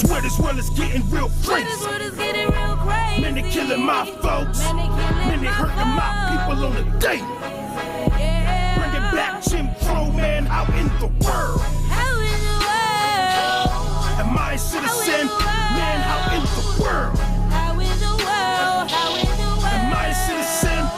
Swear this world is getting real crazy. Man, they killing my folks. Man, they hurting my people on the daily. Bringing back Jim Crow, man, out in the world. Am I a citizen? Man, out in the world. Am I a citizen?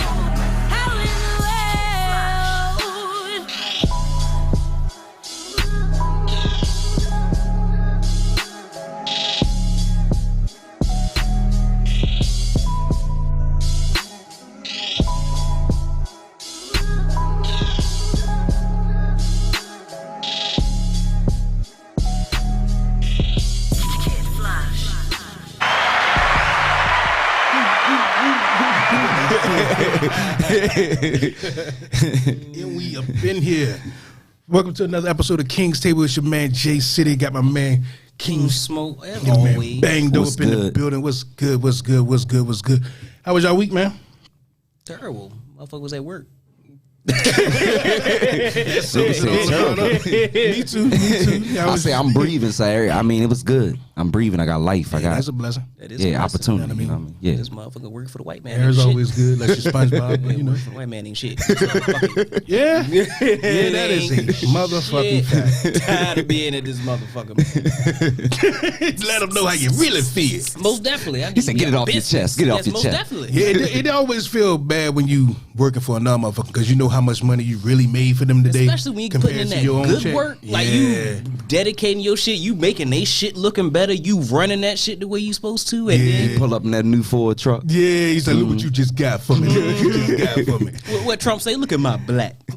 And we up in here. Welcome to another episode of King's Table. It's your man Jay City. Got my man King Smoke. As your man always. Bang Doe up in the building. What's good? How was y'all week, man? Terrible. Motherfucker was at work. Me too. I say I'm breathing, sir. I mean, it was good. I'm breathing. I got life. I got that's a blessing. That is a blessing. opportunity. You know what I mean? Yeah. This motherfucker work for the white man. Air's always good. Like your SpongeBob, but, you know. Work for the white man ain't shit. Yeah, that is a motherfucking fact. Tired of being at this motherfucker, man. Let them know how you really feel. Most definitely. He said, "Get it off your chest. Get it off your most chest." Definitely. Yeah, it always feel bad when you working for another motherfucker because you know how much money you really made for them today. Especially when you putting in that good work, like you dedicating your shit, you making they shit looking better, you running that shit the way you supposed to, and then He pull up in that new Ford truck. Yeah, he's like, look what you just got for me. Look what you just got for me. what Trump say? Look at my black. He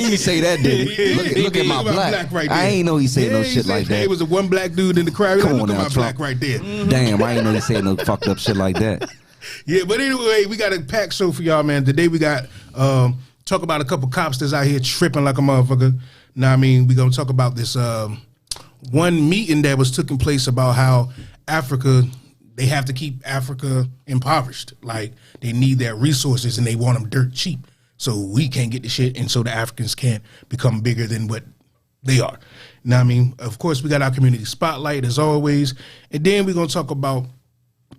didn't say that, did he? Look at my black. right there. I ain't know he said no he shit said, like Hey, that. it was a one black dude in the crowd. Come Look on at now, my Trump. black right there. Damn, I ain't know he said no fucked up shit like that. Yeah, but anyway, we got a packed show for y'all, man. Today we got talk about a couple cops that's out here tripping like a motherfucker. Now, I mean, we gonna talk about this one meeting that was taking place about how Africa, they have to keep Africa impoverished. Like they need their resources and they want them dirt cheap. So we can't get the shit, and so the Africans can't become bigger than what they are. Now, I mean, of course, we got our community spotlight as always, and then we're gonna talk about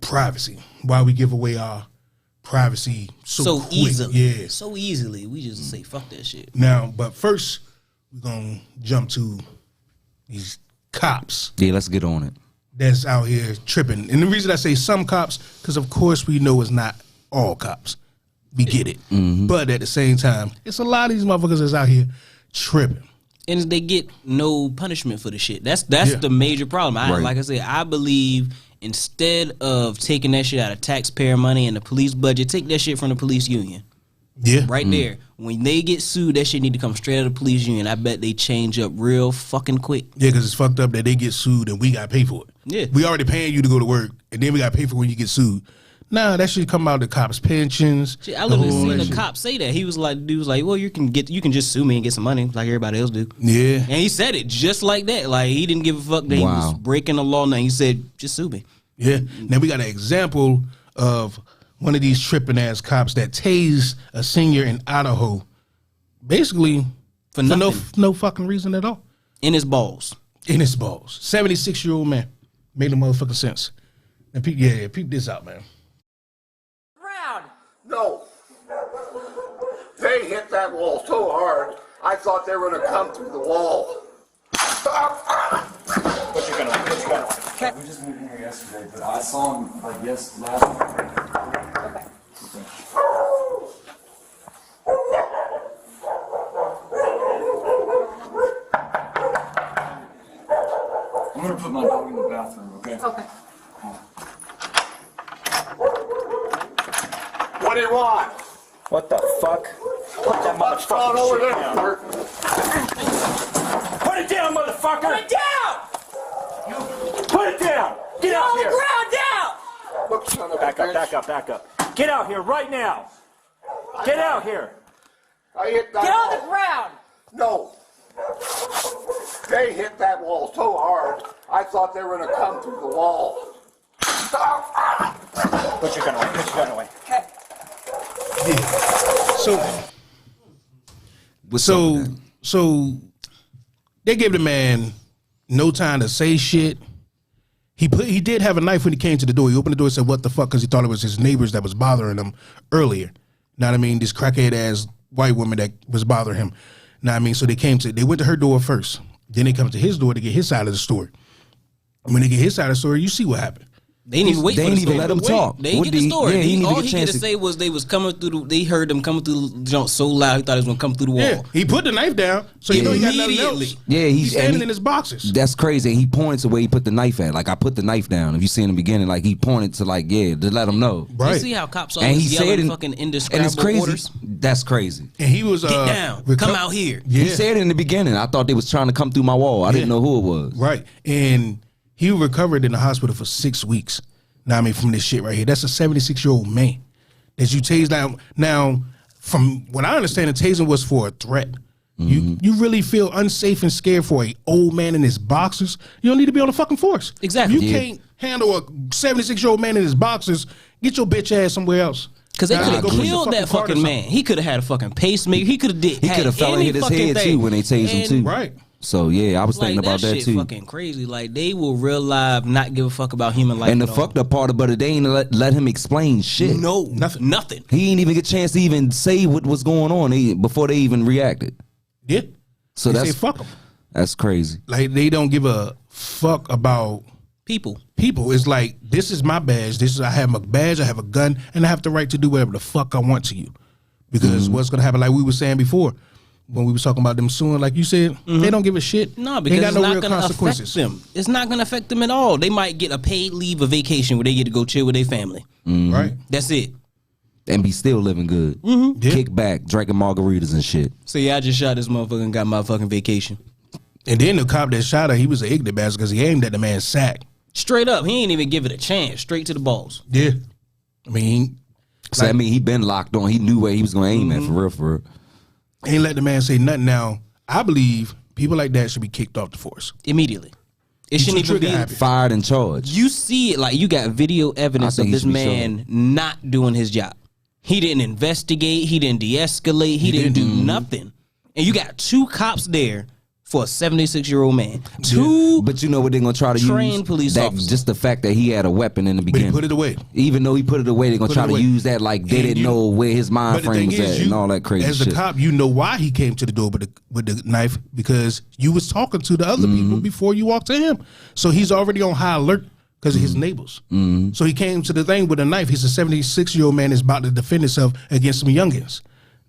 privacy. Why we give away our privacy so quick. Easily. Yeah. So easily. We just say fuck that shit. Now, but first, we're gonna jump to these cops Yeah, let's get on it. that's out here tripping. And the reason I say some cops, because of course we know it's not all cops. We get it. But at the same time, it's a lot of these motherfuckers that's out here tripping. And they get no punishment for the shit. That's Yeah. the major problem. Right. Like I said, I believe instead of taking that shit out of taxpayer money and the police budget, take that shit from the police union. Yeah. Right there. When they get sued, that shit need to come straight out of the police union. I bet they change up real fucking quick. Yeah, because it's fucked up that they get sued and we got to pay for it. Yeah. We already paying you to go to work, and then we got to pay for when you get sued. Nah, that should come out of the cops' pensions. Shit, I literally whole seen that a shit. cop say that. He was like, dude was like, well, you can just sue me and get some money like everybody else do. Yeah. And he said it just like that. Like he didn't give a fuck that he was breaking the law. Now he said, just sue me. Yeah. Now we got an example of one of these tripping ass cops that tased a senior in Idaho, basically For nothing. no fucking reason at all. In his balls. In his balls. 76-year-old man. Made no motherfucking sense. And peep this out, man. No. They hit that wall so hard, I thought they were going to come through the wall. What you gonna? We just moved in here yesterday, but I saw him like last week. I'm gonna put my dog in the bathroom, okay? Okay. What do you want? What the fuck? Put that What's going over shit there? down. Put it down, motherfucker! Put it down! Put it down! Get out On the here! ground, down! Look, son of a Back up, bitch. back up, back up. Get out here right now! Get out here! I hit that Get on wall. the ground! No. They hit that wall so hard, I thought they were going to come through the wall. Put your gun away, put your gun away. So they gave the man No time to say shit. He did have a knife when he came to the door. He opened the door and said, "What the fuck?" Because he thought it was his neighbors that was bothering him earlier. Know what I mean? This crackhead ass white woman that was bothering him. Know what I mean? So they went to her door first. Then they come to his door to get his side of the story. When they get his side of the story, you see what happened. They didn't even wait. They didn't even let him talk. They didn't get the story. Yeah, he All he get to say was they was coming through. They heard them coming through the jump so loud he thought he was gonna come through the wall. Yeah, he put the knife down, so you know he got nothing else. Yeah, he's standing in his boxes. That's crazy. He pointed to where he put the knife at. Like, I put the knife down. If you see in the beginning, like he pointed to to let him know. Right. You see how cops always yelling fucking indescribable and it's crazy. orders? That's crazy. And he was get down, come out here. Yeah. He said it in the beginning. I thought they was trying to come through my wall. I didn't know who it was. Right, and he recovered in the hospital for 6 weeks. Now, I mean, from this shit right here, that's a 76-year-old man that you tased down. Now, from what I understand, the tasing was for a threat. You really feel unsafe and scared for an old man in his boxers. You don't need to be on the fucking force. Exactly. You can't handle a 76-year-old man in his boxers. Get your bitch ass somewhere else. Because they could have killed that fucking man. He could have had a fucking pacemaker. He could have did. He could have fell and hit his head too when they tased him too. Right. So yeah, I was thinking about that too. Fucking crazy. Like, they will real life not give a fuck about human life. And the fucked up part about it, they ain't let him explain shit. No, nothing. He ain't even get a chance to even say what was going on before they even reacted. Yeah. So they say fuck them. That's crazy. Like, they don't give a fuck about people. It's like, this is my badge. I have my badge. I have a gun, and I have the right to do whatever the fuck I want to you. Because what's gonna happen? Like we were saying before, when we was talking about them suing, like you said, they don't give a shit. No, because it's not going to affect them. It's not going to affect them at all. They might get a paid leave of vacation where they get to go chill with their family. Right. That's it. And be still living good. Yeah. Kick back, drinking margaritas and shit. So yeah, I just shot this motherfucker and got my fucking vacation. And then the cop that shot her, he was an ignorant bastard because he aimed at the man's sack. Straight up. He ain't even give it a chance. Straight to the balls. Yeah. I mean, so I mean, he been locked on. He knew where he was going to aim at, for real. Ain't let the man say nothing. Now, I believe people like that should be kicked off the force immediately. It shouldn't even be fired and charged. You see it, like, you got video evidence of this man not doing his job. He didn't investigate. He didn't de-escalate. He didn't do nothing. And you got 2 cops there for a 76-year-old man. 2 but you know what they're going to try to trained police officers. Just the fact that he had a weapon in the beginning. But he put it away. Even though he put it away, they're going to try to use that like they didn't know where his mind frame was at and all that crazy shit. As a cop, you know why he came to the door with the knife, because you was talking to the other people before you walked to him. So he's already on high alert because of his neighbors. So he came to the thing with a knife. He's a 76-year-old man that's about to defend himself against some youngins.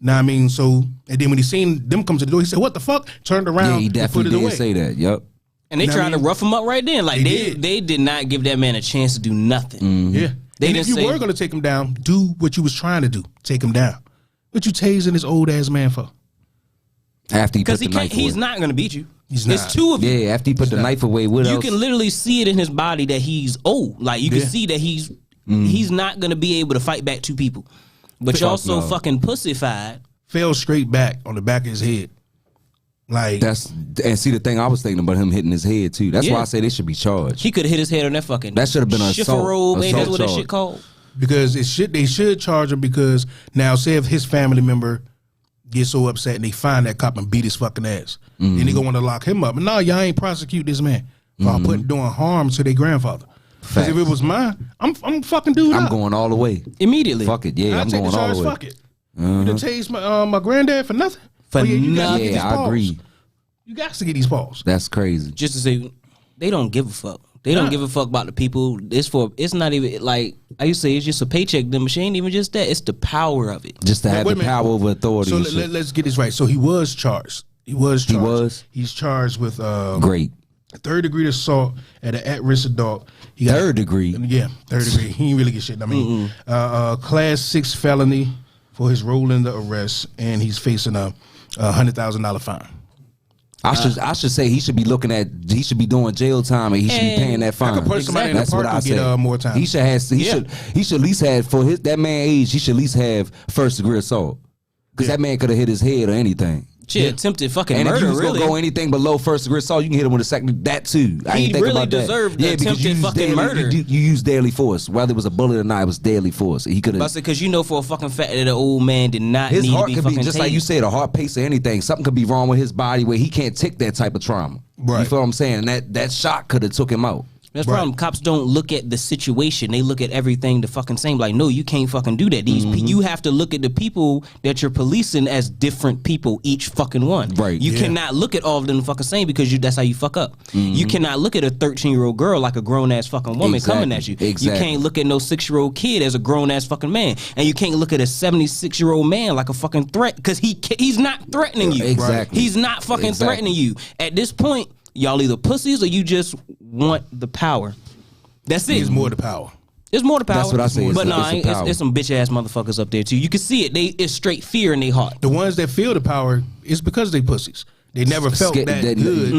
Now, I mean, so, and then when he seen them come to the door, he said, "What the fuck?" Turned around. Yeah, he definitely did say that. Yep. And they tried to rough him up right then. Like, they did not give that man a chance to do nothing. Yeah. And if you were going to take him down, do what you was trying to do. Take him down. What you tasing this old ass man for? After he put the knife away. He's not going to beat you. He's not. It's 2 of you. Yeah, after he put the knife away, what else? You can literally see it in his body that he's old. Like, you can see that he's not going to be able to fight back 2 people. But you're also fucking pussified. Fell straight back on the back of his head. Like, and see the thing I was thinking about him hitting his head too. That's why I say they should be charged. He could have hit his head on that fucking. That should have been an assault. That's what that shit called. Because they should charge him, because now say if his family member gets so upset and they find that cop and beat his fucking ass, then they gonna want to lock him up. And no, y'all ain't prosecute this man for doing harm to their grandfather. Because if it was mine, I'm fucking dude. I'm going all the way immediately. Fuck it, yeah, I'm going all the way. Fuck it. You done tased my granddad for nothing? For nothing. Yeah, I agree. You got to get these balls. That's crazy. Just to say, they don't give a fuck. They don't give a fuck about the people. It's not even like I used to say. It's just a paycheck. The machine, even just that. It's the power of it. Just to have the power over authority. So let's get this right. So he was charged. He's charged with great 3rd-degree assault at an at-risk adult. He got 3rd degree. Yeah, 3rd degree. He ain't really get shit. I mean, class 6 felony for his role in the arrest, and he's facing a $100,000 fine. I should say he should be doing jail time, and he should be paying that fine. I could put somebody in the park and get more time. He should at least have, for that man age, he should at least have 1st-degree assault, because that man could have hit his head or anything. Shit, attempted fucking murder. And if you was really gonna go anything below 1st-degree assault, you can hit him with a second. That too. I ain't think really about that. deserved the attempted fucking murder. You used deadly force, whether it was a bullet or not. It was deadly force. He could have. Because you know for a fucking fact that the old man did not need to be fucking just like you said, a heart pace or anything. Something could be wrong with his body where he can't take that type of trauma. Right. You feel what I'm saying? That shot could have took him out. That's the problem. Cops don't look at the situation. They look at everything the fucking same. Like, no, you can't fucking do that. You have to look at the people that you're policing as different people, each fucking one. Right. You cannot look at all of them the fucking same because that's how you fuck up. You cannot look at a 13-year-old girl like a grown-ass fucking woman coming at you. Exactly. You can't look at no 6-year-old kid as a grown-ass fucking man. And you can't look at a 76-year-old man like a fucking threat because he's not threatening you. Exactly. He's not fucking threatening you. At this point, y'all either pussies or you just want the power. That's it. It's more the power. It's more the power. That's what I say. But it's some bitch ass motherfuckers up there too. You can see it. It's straight fear in their heart. The ones that feel the power is because they pussies. They never felt that good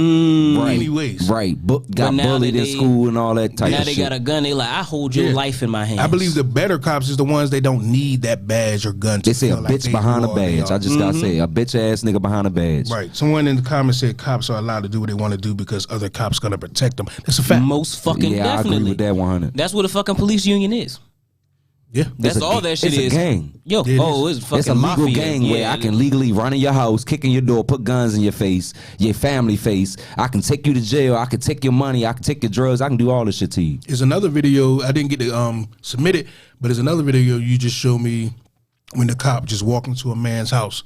anyways. Right. Got bullied in school and all that type of shit. Now they got a gun. They like, I hold your life in my hands. I believe the better cops is the ones that don't need that badge or gun. They say a bitch behind a badge. I just gotta say, a bitch ass nigga behind a badge. Right. Someone in the comments said cops are allowed to do what they want to do because other cops gonna protect them. That's a fact. Most fucking Yeah, definitely. I agree with that 100. That's what a fucking police union is. Yeah. That's all that shit is. It's a gang. Yo, it's fucking It's a legal mafia. gang where I can legally run in your house, kick in your door, put guns in your face, your family face. I can take you to jail. I can take your money. I can take your drugs. I can do all this shit to you. There's another video. I didn't get to submit it, but there's another video you just showed me when the cop just walked into a man's house.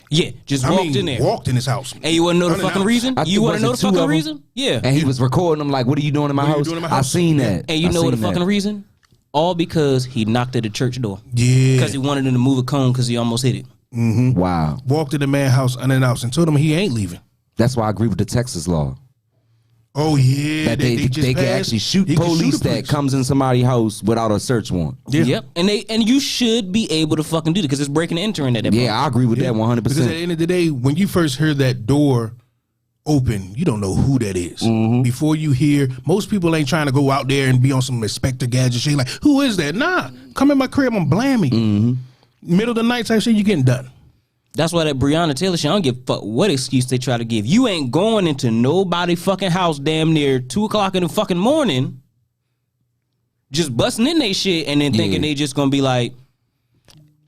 Yeah, walked in there. Walked in his house. And you want to know the fucking reason? You want to know the fucking reason? Yeah. And he was recording them like, what are you doing in my house? I seen that. And you know what the fucking reason? All because he knocked at the church door. Yeah. Because he wanted him to move a cone because he almost hit it. Mm-hmm. Wow. Walked in the man's house unannounced and told him he ain't leaving. That's why I agree with the Texas law. Oh, yeah. That they can actually shoot police that comes in somebody's house without a search warrant. Yeah. Yep. And you should be able to fucking do that because it's breaking and entering at that point. Yeah, I agree with that 100%. Because at the end of the day, when you first heard that door open, you don't know who that is. Before you hear, most people ain't trying to go out there and be on some Inspector Gadget shit like, who is that? Nah, come in my crib and blam me. Middle of the night type shit, you getting done. That's why that Breonna Taylor shit, I don't give a fuck what excuse they try to give. You ain't going into nobody fucking house damn near 2 o'clock in the fucking morning, just busting in they shit and then thinking they just gonna be like,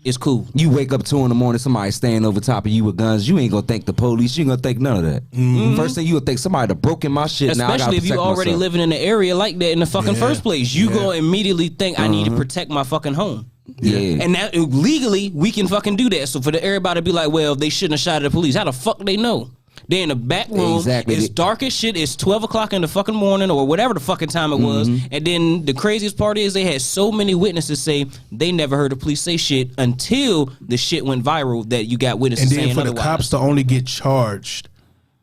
it's cool. You wake up 2 in the morning, somebody standing over top of you with guns. You ain't gonna thank the police. You ain't gonna think none of that. First thing you would think, somebody done broke in my shit. Especially if you already living in an area like that in the fucking first place. You gonna immediately think, I need to protect my fucking home. Yeah. And that legally, we can fucking do that. So for everybody to be like, well, they shouldn't have shot at the police. How the fuck they know? They're in the back room. Exactly. It's dark as shit. It's 12 o'clock in the fucking morning or whatever the fucking time it was. And then the craziest part is they had so many witnesses say they never heard the police say shit until the shit went viral that you got witnesses saying otherwise. And then for the cops to only get charged,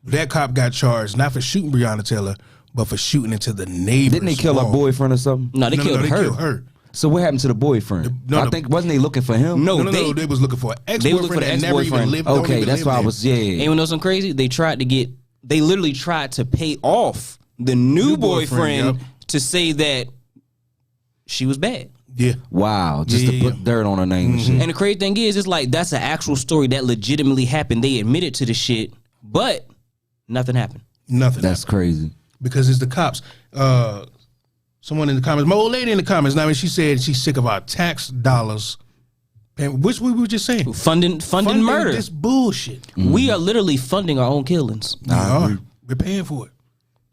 that cop got charged not for shooting Breonna Taylor, but for shooting into the neighbor's Didn't they kill her boyfriend or something? No, they killed her. So what happened to the boyfriend? I think, wasn't they looking for him? No, they was looking for an ex-boyfriend that never even lived. Okay, that's why I was, And you know something crazy? They literally tried to pay off the new boyfriend to say that she was bad. Yeah. Wow. Just to put dirt on her name and shit. And the crazy thing is, it's like, that's an actual story that legitimately happened. They admitted to the shit, but nothing happened. That's crazy. Because it's the cops. Someone in the comments, my old lady in the comments, now she said she's sick of our tax dollars, which we were just saying. Funding murder. This bullshit. We are literally funding our own killings. We are. We're paying for it.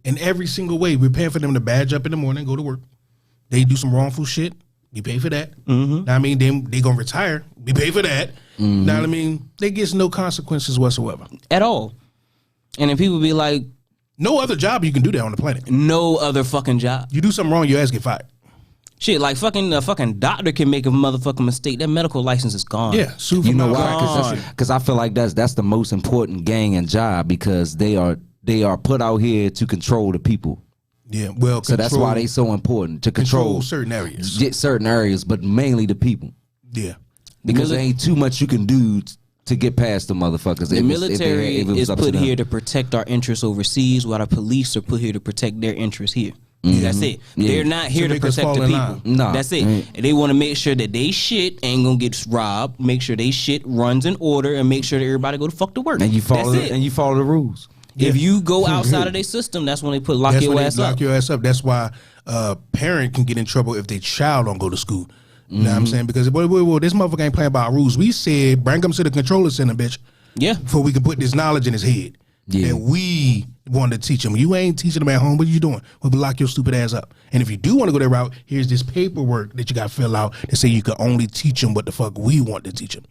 In every single way. We're paying for them to badge up in the morning, go to work. They do some wrongful shit. We pay for that. Now, I mean, then they gonna retire. We pay for that. Now, I mean, they get no consequences whatsoever. At all. And then people be like, no other job you can do that on the planet. No other fucking job. You do something wrong, your ass get fired. Shit, like a fucking doctor can make a motherfucking mistake. That medical license is gone. Yeah, you know why? Because I feel like that's the most important gang and job because they are put out here to control the people. Yeah, well, so that's why they so important to control certain areas. Get certain areas, but mainly the people. Yeah, because there ain't too much you can do to get past the motherfuckers. The military is put here to protect our interests overseas, while the police are put here to protect their interests here. That's it. They're not here to protect the people. No. That's it. And they want to make sure that they shit ain't gonna get robbed. Make sure they shit runs in order, and make sure that everybody go to fuck to work. And you follow the rules. Yeah. If you go outside of their system, that's when they lock your ass up. Lock your ass up. That's why a parent can get in trouble if their child don't go to school. You know what I'm saying? Because well, this motherfucker ain't playing by our rules. We said bring him to the controller center, bitch. Yeah. Before we can put this knowledge in his head. that we wanted to teach them. You ain't teaching them at home. What are you doing? Well, lock your stupid ass up. And if you do want to go that route, here's this paperwork that you got to fill out that say you can only teach them what the fuck we want to teach them.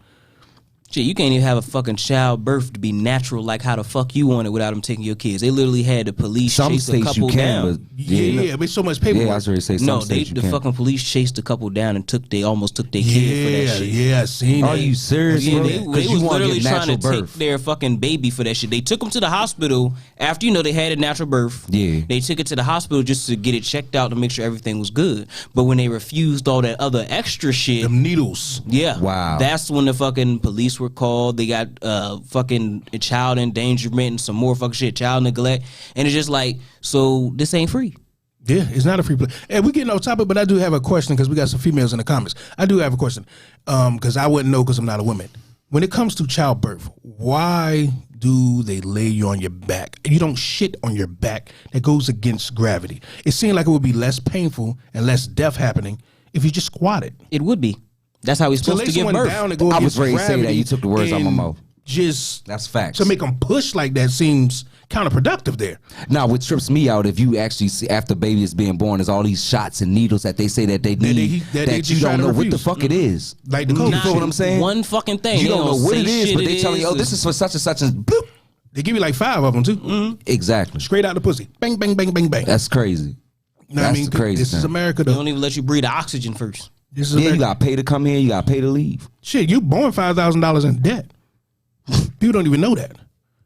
Shit, you can't even have a fucking childbirth to be natural like how the fuck you want it without them taking your kids. They literally had the police chase a couple down. But but it's so much paperwork. Yeah, I was ready to say some states the fucking police chased a couple down and almost took their kid for that shit. Yeah, I seen Are that. you serious? Yeah, they was literally trying to birth. take their fucking baby for that shit. They took them to the hospital after they had a natural birth. Yeah, they took it to the hospital just to get it checked out to make sure everything was good. But when they refused all that other extra shit, them needles. Yeah, wow. That's when the fucking police were called. They got fucking child endangerment and some more fucking shit, child neglect, and it's just like, so this ain't free. Yeah, it's not a free play. Hey, we getting off topic, but I do have a question because we got some females in the comments. I do have a question because I wouldn't know because I'm not a woman. When it comes to childbirth, why do they lay you on your back? You don't shit on your back. That goes against gravity. It seemed like it would be less painful and less death happening if you just squatted. It would be. That's how he's supposed to give birth. I was ready to say that. You took the words out my mouth. That's facts. To make them push like that seems counterproductive there. Now, what trips me out, if you actually see after baby is being born, is all these shots and needles that they say that they need that you don't know what the fuck it is. Like the you feel what I'm saying? One fucking thing. You don't know what it is, but they tell you, oh, this is for such and such, and boop. They give you like 5 of them too. Mm-hmm. Exactly. Straight out the pussy. Bang, bang, bang, bang, bang. That's crazy. That's crazy. This is America though. They don't even let you breathe oxygen first. This is you got to pay to come here. You got to pay to leave. Shit, you born $5,000 in debt. People don't even know that.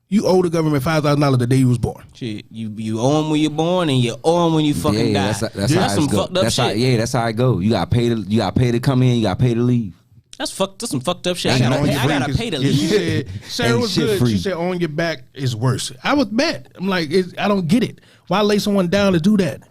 You owe the government $5,000 the day you was born. Shit, you owe them when you're born and you owe them when you fucking die. That's some fucked up shit. That's how it go. You got to pay to come in. You got to pay to leave. That's some fucked up shit. I gotta pay to leave. She said, Sarah was good. Free. She said, on your back is worse. I was mad. I'm like, I don't get it. Why lay someone down to do that?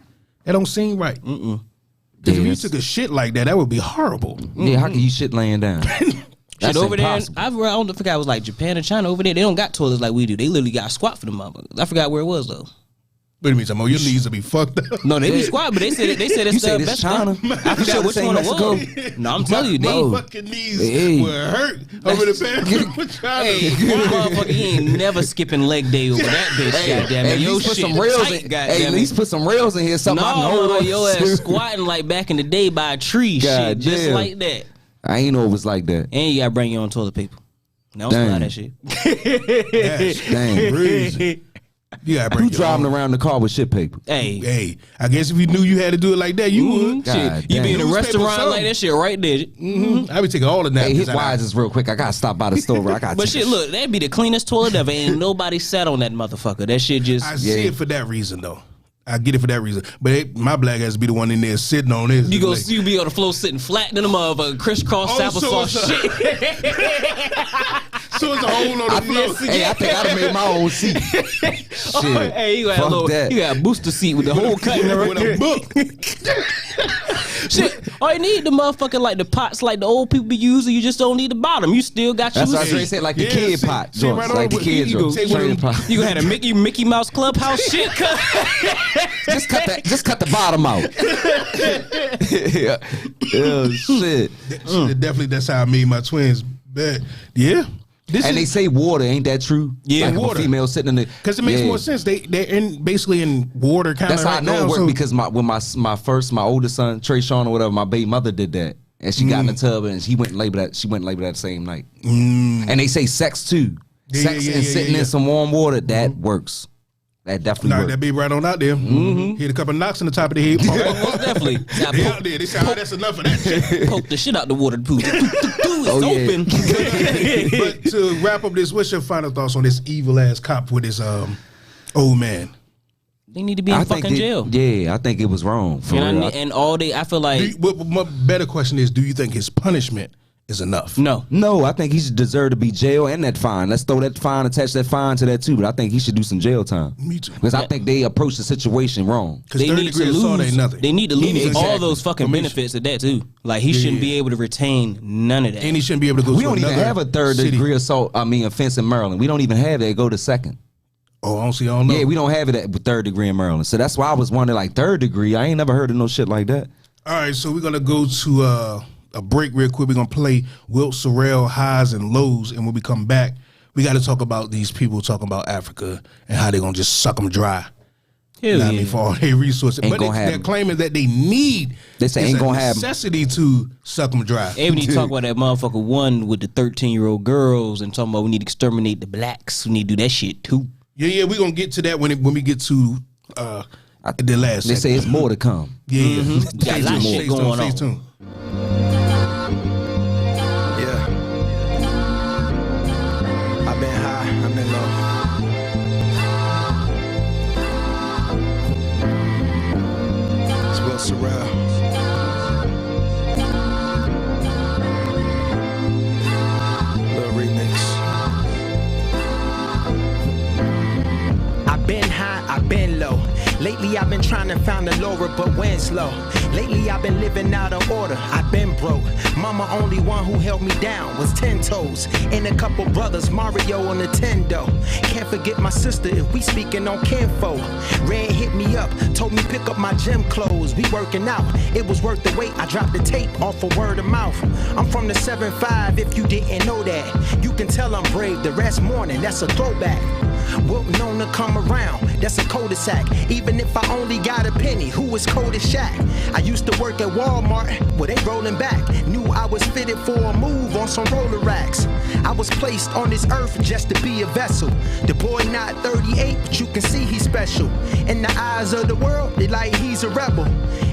That don't seem right. Because if you took a shit like that, that would be horrible. Yeah, how can you shit laying down? Shit over impossible. There, I don't forget. I was like Japan or China over there. They don't got toilets like we do. They literally got a squat for the motherfuckers. I forgot where it was though. What do you mean? Some your knees will be fucked up. No, they be squat, but they said it's the best China. I forget which one it was. No, I'm telling you, my fucking knees will hurt over the bathroom. Hey, motherfucker, he ain't never skipping leg day over that bitch. Goddamn it, yo shit. Hey, at least put some rails in here. Something I can hold on. Your ass squatting like back in the day by a tree. Shit, just like that. I ain't know it was like that. And you gotta bring your own toilet paper. Don't slide that shit. Dang, crazy. You driving around the car with shit paper. Hey, I guess if you knew you had to do it like that, you would. Shit, you be in a restaurant like that shit right there. I be taking all of that. Hey, hit Wises real quick. I gotta stop by the store. But shit, look, that'd be the cleanest toilet ever. Ain't nobody sat on that motherfucker. That shit just. I see it for that reason though. I get it for that reason, but my black ass be the one in there sitting on this. You be on the floor sitting flat in the motherfucker, crisscross applesauce shit. So it's a hole on the floor. Hey, I think I done made my own seat. Shit. Hey, you got a booster seat with the whole cut in with a book. Shit, all you need the motherfucking like the pots like the old people be using. You just don't need the bottom. You still got your. That's what I said, like the kid pot. Like the kid joints. You gonna have a Mickey Mouse Clubhouse shit cut. Just cut the bottom out. Oh shit. Definitely, that's how I made my twins. But yeah. They say water, ain't that true? Yeah, like water. A female sitting in the because it makes more sense. They're basically in water kind of. That's how I know it worked because my oldest son Trey Sean or whatever, my baby mother did that, and she got in the tub and she went and labored that. She went and labored that same night. And they say sex too. Sex and sitting in some warm water that works. That definitely works. That baby right on out there. Hit a couple knocks in the top of the head. Most definitely. They out there. They say, that's enough of that shit. Poke the shit out the water pool. It's open. But to wrap up this, what's your final thoughts on this evil ass cop with his old man? They need to be in fucking jail. Yeah, I think it was wrong. And all day, I feel like. My better question is, do you think his punishment is enough? No, I think he should deserve to be jail and that fine. Let's throw that fine, attach that fine to that too. But I think he should do some jail time. Me too. Because I think they approach the situation wrong. Because they need to lose. They need to lose all those fucking benefits of that too. Like he shouldn't be able to retain none of that. And he shouldn't be able to go. We don't even have a third degree assault. Offense in Maryland. We don't even have that. Go to second. Oh, I don't know. Yeah, we don't have it at third degree in Maryland. So that's why I was wondering, like third degree. I ain't never heard of no shit like that. All right, so we're gonna go to a break real quick. We're gonna play Wilt, Sorrell, highs and lows, and when we come back, we got to talk about these people talking about Africa and how they're gonna just suck them dry. Hell yeah. I mean, for all their resources, Ain't but gonna they're happen. claiming that they need. They say it's ain't a gonna happen. necessity to suck them dry. Even you talk about that motherfucker one with the 13-year-old girls and talking about we need to exterminate the blacks. We need to do that shit too. Yeah, we're gonna get to that when we get to the last. They say segment. it's more to come. Yeah, Got a lot of shit going on. Stay tuned. Yeah. I've been high, I've been low. It's Wilt Sorrell. Little remix. I've been high, I've been low. Lately I've been trying to find the lower, but went slow. Lately I've been living out of order, I've been broke. Mama only one who held me down was 10 toes. And a couple brothers, Mario on Nintendo. Can't forget my sister if we speaking on kinfo. Red hit me up, told me pick up my gym clothes. We working out, it was worth the wait. I dropped the tape off of word of mouth. I'm from the 7-5 if you didn't know that. You can tell I'm brave, the rest morning, that's a throwback. Wilt known to come around, that's a cul-de-sac. Even if I only got a penny, who was cold as Shaq? I used to work at Walmart, well they rolling back. Knew I was fitted for a move on some roller racks. I was placed on this earth just to be a vessel. The boy not 38, but you can see he's special. In the eyes of the world, they like he's a rebel.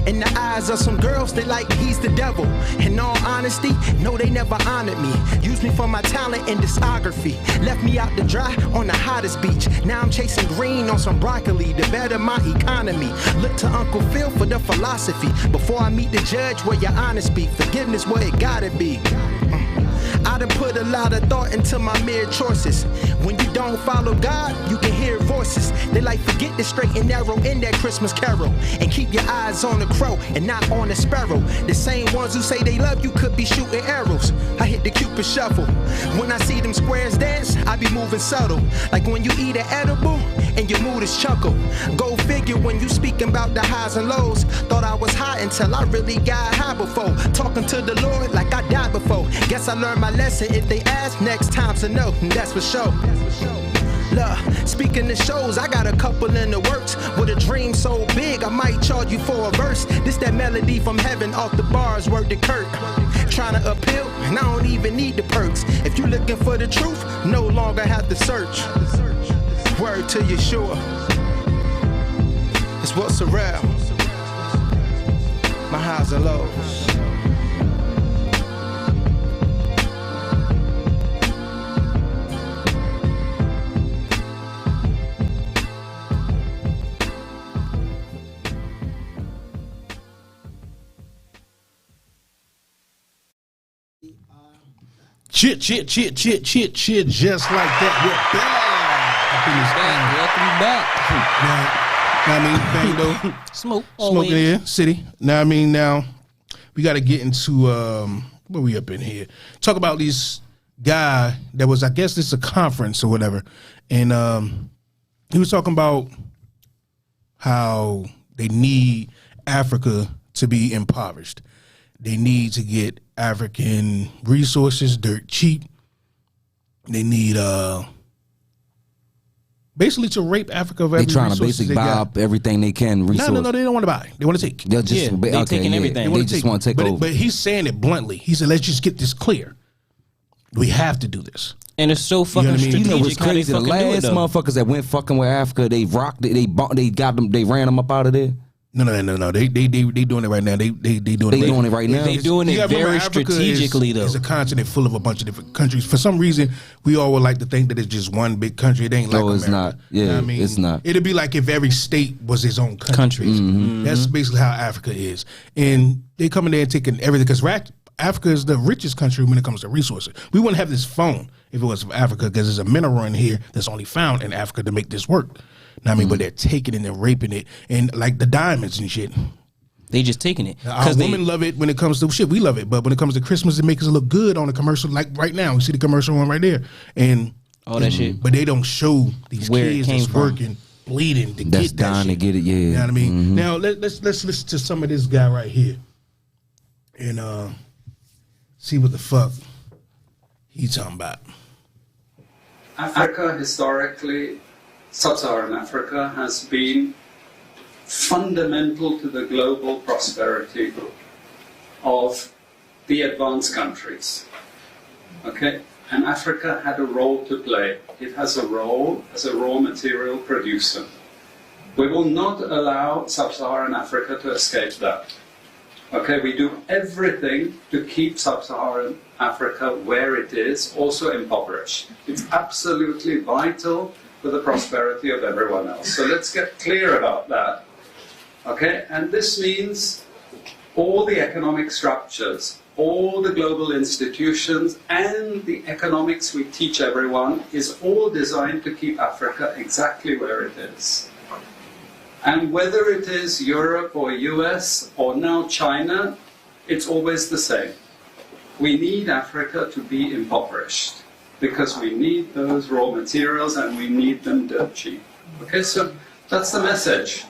In the eyes of some girls, they like he's the devil. In all honesty, no, they never honored me. Used me for my talent and discography. Left me out to dry on the hottest beach. Now I'm chasing green on some broccoli to better my economy. Look to Uncle Phil for the philosophy. Before I meet the judge, where your honest be. Forgiveness where it gotta be. I done put a lot of thought into my mere choices. When you don't follow God, you can hear voices. They like forget the straight and narrow in that Christmas carol. And keep your eyes on the crow and not on the sparrow. The same ones who say they love you could be shooting arrows. I hit the Cupid shuffle. When I see them squares dance, I be moving subtle. Like when you eat an edible and your mood is chuckle. Go figure when you speaking about the highs and lows. Thought I was high until I really got high before. Talking to the Lord like I died before. Guess I learned my lesson. If they ask, next time's a no. That's for sure. Look, speaking of shows, I got a couple in the works. With a dream so big, I might charge you for a verse. This that melody from heaven off the bars, word to Kurt. Trying to appeal, and I don't even need the perks. If you looking for the truth, no longer have to search. Word to Yeshua. It's Wilt Sorrell. My highs and lows. Chit, just like that. We're back. Now, I mean, Bang Doe. Smoke. Smoking here, city. Now, I mean, now, we got to get into, where we up in here? Talk about this guy that was, I guess this is a conference or whatever. And he was talking about how they need Africa to be impoverished. They need to get African resources dirt cheap. They need basically to rape Africa of every They trying to resources basically they buy got. up everything they can. No, they don't want to buy. They want to take. They'll just they taking everything. They just want to take over. But he's saying it bluntly. He said, "Let's just get this clear. We have to do this." And it's so fucking what I mean? strategic. You know what's how they crazy? The fucking do it, last though. motherfuckers that went fucking with Africa, they rocked it. They got them. They ran them up out of there. No. They doing it right now. They doing It right now. They doing You it gotta remember, very Africa strategically, though. It's a continent full of a bunch of different countries. For some reason, we all would like to think that it's just one big country. It ain't like No, it's America. not. Yeah, You know what I mean? it's not. It'd be like if every state was its own country. That's basically how Africa is. And they come in there and taking everything. Because Africa is the richest country when it comes to resources. We wouldn't have this phone if it was for Africa because there's a mineral in here that's only found in Africa to make this work. Know what I mean? But they're taking it and raping it. And like the diamonds and shit. They just taking it. Our women love it when it comes to shit. We love it, but when it comes to Christmas, it makes us look good on the commercial. Like right now, we see the commercial one right there, and all that shit. But they don't show these Where it kids came that's from. working, bleeding to That's get that dying to shit. get it. Yeah. You know what I mean? Now let's listen to some of this guy right here, and see what the fuck he talking about. Africa historically, sub-Saharan Africa, has been fundamental to the global prosperity of the advanced countries. Okay? And Africa had a role to play. It has a role as a raw material producer. We will not allow sub-Saharan Africa to escape that. Okay, we do everything to keep sub-Saharan Africa where it is, also impoverished. It's absolutely vital for the prosperity of everyone else. So let's get clear about that. Okay, and this means all the economic structures, all the global institutions, and the economics we teach everyone is all designed to keep Africa exactly where it is. And whether it is Europe or US or now China, it's always the same. We need Africa to be impoverished because we need those raw materials and we need them dirt cheap. Okay, so that's the message.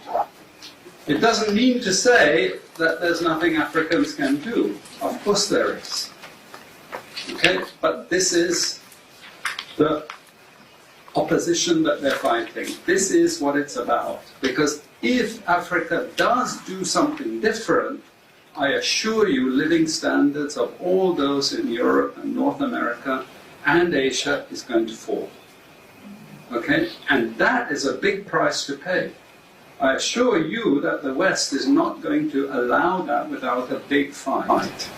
It doesn't mean to say that there's nothing Africans can do. Of course there is. Okay, but this is the opposition that they're fighting. This is what it's about. Because if Africa does do something different, I assure you living standards of all those in Europe and North America and Asia is going to fall. Okay? And that is a big price to pay. I assure you that the West is not going to allow that without a big fight.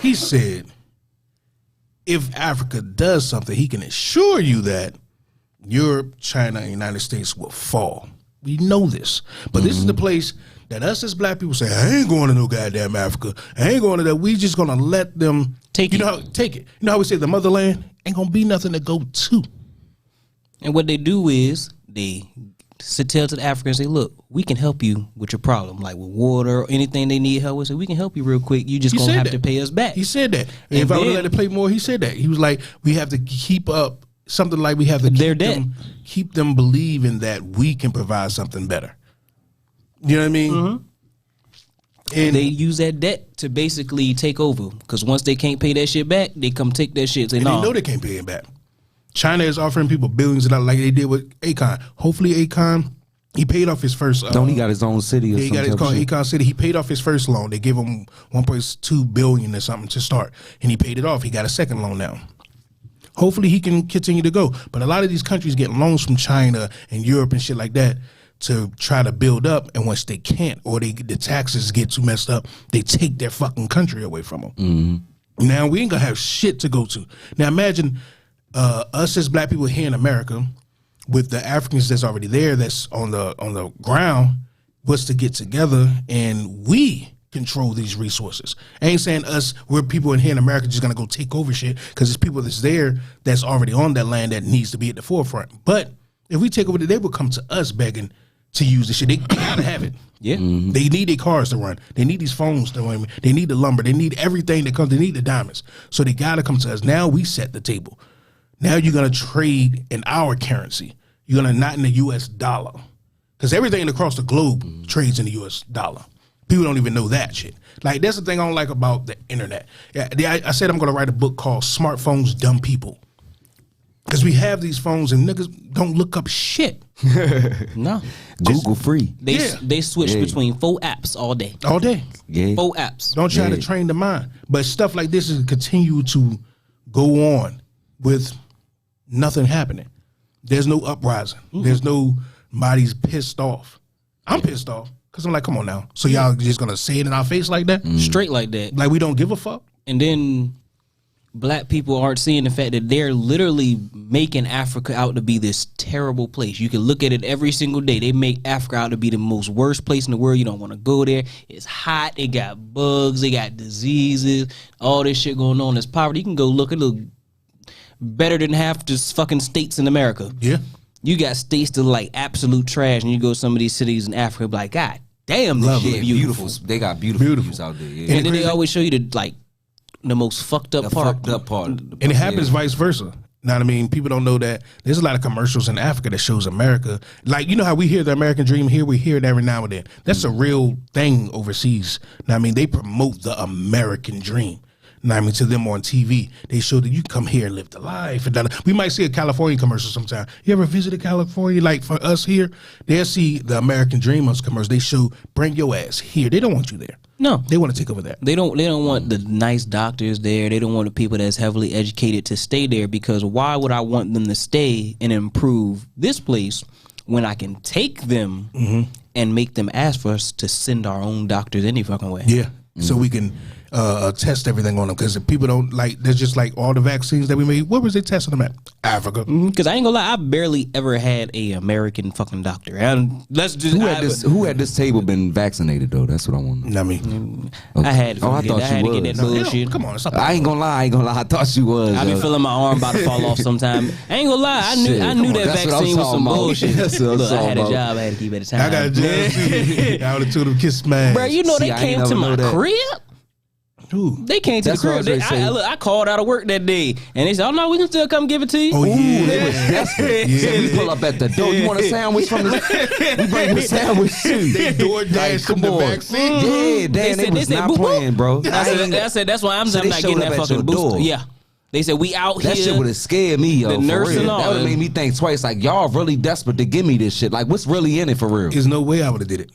He said, if Africa does something, he can assure you that Europe, China, and the United States will fall. We know this. But this is the place that us as black people say, I ain't going to no goddamn Africa. I ain't going to that. We just going to let them take it. Take it. You know how we say the motherland ain't going to be nothing to go to. And what they do is they tell to the Africans, say, look, we can help you with your problem, like with water or anything they need help with. So we can help you real quick. You just going to have to pay us back. He said that. And if I would have let it play more, he said that. He was like, we have to keep up something like we have to keep them believing that we can provide something better. You know what I mean? Mm-hmm. And they use that debt to basically take over. Because once they can't pay that shit back, they come take that shit and say, no. They know they can't pay it back. China is offering people billions of dollars like they did with Akon. Hopefully Akon, he paid off his first. Don't he got his own city or something? He got his called Akon City. He paid off his first loan. They gave him $1.2 billion or something to start. And he paid it off. He got a second loan now. Hopefully he can continue to go. But a lot of these countries get loans from China and Europe and shit like that to try to build up. And once they can't or the taxes get too messed up, they take their fucking country away from them. Mm-hmm. Now we ain't going to have shit to go to. Now imagine us as black people here in America with the Africans that's already there, that's on the ground, was to get together and we control these resources. I ain't saying us, we're people in here in America just gonna go take over shit, because there's people that's there that's already on that land that needs to be at the forefront. But if we take over, they will come to us begging to use the shit. They gotta have it. Yeah. Mm-hmm. They need their cars to run. They need these phones to run. They need the lumber. They need everything that comes. They need the diamonds. So they gotta come to us. Now we set the table. Now you're gonna trade in our currency. You're gonna not in the US dollar. Because everything across the globe trades in the US dollar. People don't even know that shit. Like, that's the thing I don't like about the internet. Yeah, I said I'm going to write a book called Smartphones Dumb People. Because we have these phones and niggas don't look up shit. No. Google free. They switch between 4 apps all day. All day. Yeah. 4 apps. Don't try to train the mind. But stuff like this is continue to go on with nothing happening. There's no uprising. Mm-hmm. There's nobody's pissed off. I'm pissed off. Because I'm like, come on now. So y'all just going to say it in our face like that? Straight like that. Like we don't give a fuck? And then black people aren't seeing the fact that they're literally making Africa out to be this terrible place. You can look at it every single day. They make Africa out to be the most worst place in the world. You don't want to go there. It's hot. They got bugs. They got diseases. All this shit going on. There's poverty. You can go look. It look better than half the fucking states in America. Yeah. You got states that are like absolute trash, and you go to some of these cities in Africa, like, God damn, this shit beautiful. They got beautiful views out there. Yeah. And then they always show you the most fucked up part. And it happens vice versa. Know what I mean? People don't know that there's a lot of commercials in Africa that shows America. Like, you know how we hear the American dream here? We hear it every now and then. That's a real thing overseas. Know what I mean? They promote the American dream. I mean, to them on TV, they show that you come here and live the life. And we might see a California commercial sometime. You ever visited California? Like for us here, they'll see the American Dream on commercial. They show, bring your ass here. They don't want you there. No, they want to take over that. They don't want the nice doctors there. They don't want the people that's heavily educated to stay there, because why would I want them to stay and improve this place when I can take them and make them ask for us to send our own doctors any fucking way? Yeah, so we can test everything on them, because if people don't like, there's just like all the vaccines that we made. What was they testing them at? Africa. Because I ain't gonna lie, I barely ever had a American fucking doctor. And let's just who at this table been vaccinated though? That's what I want. I mean, I had. I thought I had you to get that was. bullshit. Come on, stop. I ain't gonna lie. I thought you was. I be feeling my arm about to fall off sometime. I ain't gonna lie. I knew that vaccine was some bullshit. Look, I had a job I had to keep at the time. I got a job too. I would have told them kiss my ass. Bro, you know they came to my crib. Ooh. They came to the crib. I called out of work that day, and they said, "Oh no, we can still come give it to you." Oh yeah, they was desperate. Yeah, we pull up at the door. You want a sandwich from the? We bring you a sandwich too. They door dashed from the vaccine. Yeah, damn, they was not playing, bro. I said that's why I'm not getting that fucking booster. Yeah. They said we out here. That shit would have scared me, yo. The nurse and all. That would have made me think twice. Like, y'all really desperate to give me this shit. Like, what's really in it for real? There's no way I would have did it.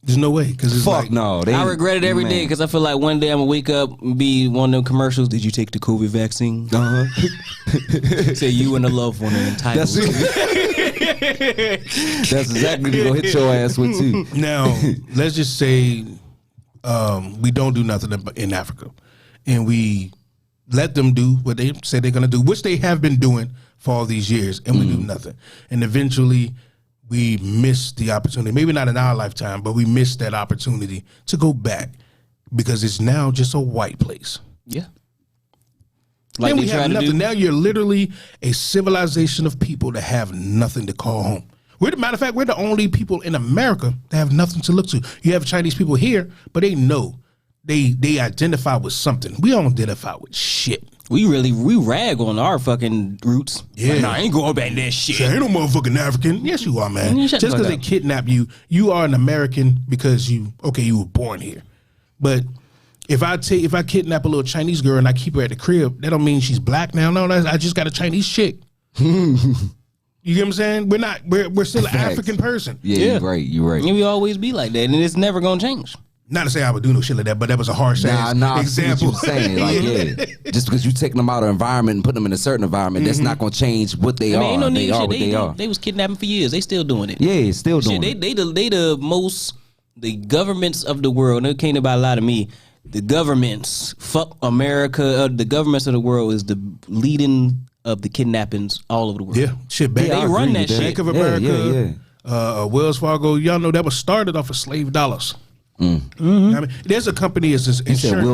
There's no way, because it's fuck like, no. I regret it every day, because I feel like one day I'm gonna wake up and be one of them commercials. Did you take the COVID vaccine? Say you and a loved one are entitled. That's exactly what you gonna hit your ass with too. Now, let's just say we don't do nothing in Africa, and we let them do what they say they're gonna do, which they have been doing for all these years, and we do nothing, and eventually we missed the opportunity. Maybe not in our lifetime, but we missed that opportunity to go back, because it's now just a white place. Yeah. Like we have nothing. Now you're literally a civilization of people that have nothing to call home. Matter of fact, we're the only people in America that have nothing to look to. You have Chinese people here, but they know. They identify with something. We don't identify with shit. We rag on our fucking roots. Yeah, like, nah, I ain't going back that shit. Ain't no motherfucking African. Yes, you are, man. Just because they kidnap you, you are an American because you were born here. But if I kidnap a little Chinese girl and I keep her at the crib, that don't mean she's black now. No, I just got a Chinese chick. You get what I'm saying? We're still an African person. Yeah, you're right. And we always be like that, and it's never gonna change. Not to say I would do no shit like that, but that was a harsh example. What you saying. Like, yeah. Just because you taking them out of environment and put them in a certain environment, that's not going to change what they are. Ain't no they are what they are. They was kidnapping for years. They still doing it. Yeah, still doing it. They the most, the governments of the world, and it can't about a lot of me, the governments, fuck America, the governments of the world is the leading of the kidnappings all over the world. Yeah, shit, they run that shit. Bank of America, Wells Fargo, y'all know that was started off of slave dollars. I mean, there's a company is this insurance. You said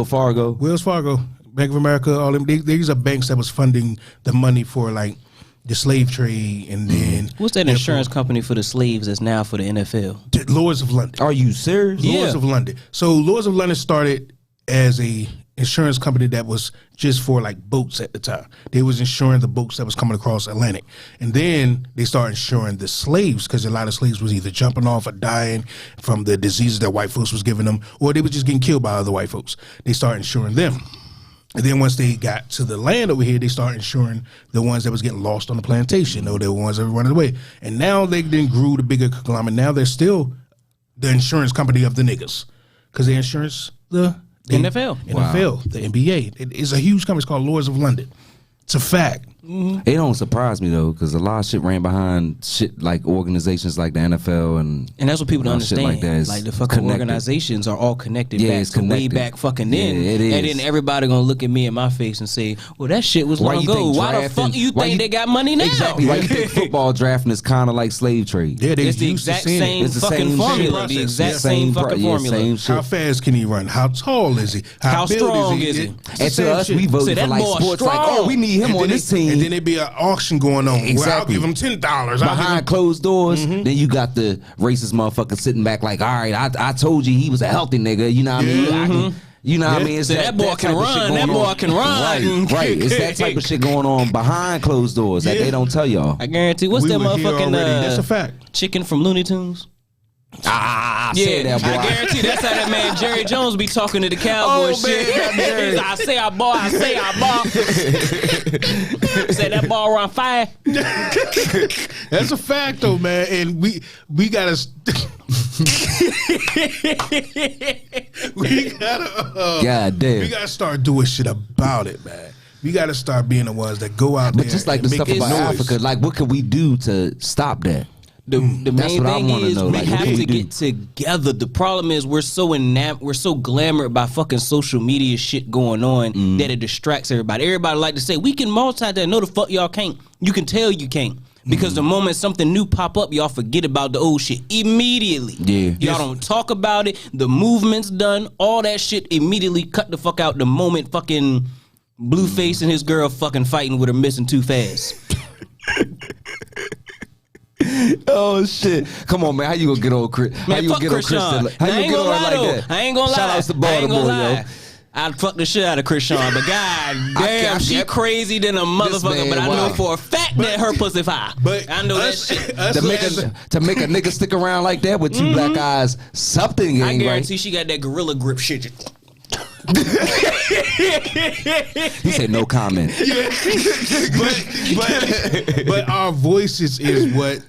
Wells Fargo, Bank of America, all them. These are banks that was funding the money for like the slave trade, and then what's that insurance company for the slaves that's now for the NFL? Lloyd's of London. Are you serious? Lloyd's of London. So Lloyd's of London started as a insurance company that was just for like boats at the time. They was insuring the boats that was coming across Atlantic. And then they started insuring the slaves, because a lot of slaves was either jumping off or dying from the diseases that white folks was giving them, or they was just getting killed by other white folks. They started insuring them. And then once they got to the land over here, they started insuring the ones that was getting lost on the plantation, or the ones that were running away. And now they then grew the bigger conglomerate. Now they're still the insurance company of the niggas, because they insurance the NFL, the NBA. It is a huge company. It's called Lloyd's of London. It's a fact. It don't surprise me though, because a lot of shit ran behind shit like organizations like the NFL and that's what people don't understand. Like the fucking organizations are all connected back to way back fucking then. It is. And then everybody gonna look at me in my face and say, "Well, that shit was long ago. Why the fuck you think they got money now?" Exactly. Why you think football drafting is kind of like slave trade? Yeah, it's the exact same fucking formula. The exact same fucking formula. How fast can he run? How tall is he? How strong is he? And to us, we vote for like sports. Like, oh, we need him on this team. And then it'd be an auction going on. Exactly. Well, I'll give him $10. Behind closed doors, then you got the racist motherfucker sitting back like, all right, I told you he was a healthy nigga. You know what I mean? You know what I mean? So that boy can run. That boy can run. Right. It's that type of shit going on behind closed doors that they don't tell y'all. I guarantee. What's that motherfucking that's a fact. Chicken from Looney Tunes? Say that, boy. I guarantee that's how that man Jerry Jones be talking to the Cowboys. He's like, I say I ball. Say that ball run fire. That's a fact, though, man. And we gotta. God damn. We gotta start doing shit about it, man. We gotta start being the ones that go out there. But just like the stuff about Africa, like what can we do to stop that? The main thing is we have to get together. The problem is we're so glamored by fucking social media shit going on that it distracts everybody. Everybody like to say we can multitask. No, the fuck y'all can't. You can tell you can't. Because the moment something new pop up, y'all forget about the old shit immediately. Yeah. Y'all don't talk about it. The movement's done. All that shit immediately cut the fuck out the moment fucking Blueface and his girl fucking fighting with her missing too fast. Oh shit! Come on, man. How you gonna get on Chris? Man, how you fuck gonna get on Chris? How you gonna get on like that? I ain't gonna lie. Shout out to Baltimore, yo. I'd fuck the shit out of Chris Sean, but god damn, she crazy than a motherfucker. Man, but I know for a fact that her pussy fire. But I know that shit. To make a nigga stick around like that with two black eyes, something I ain't guarantee right. she got that gorilla grip shit. He said no comment. But our voices is what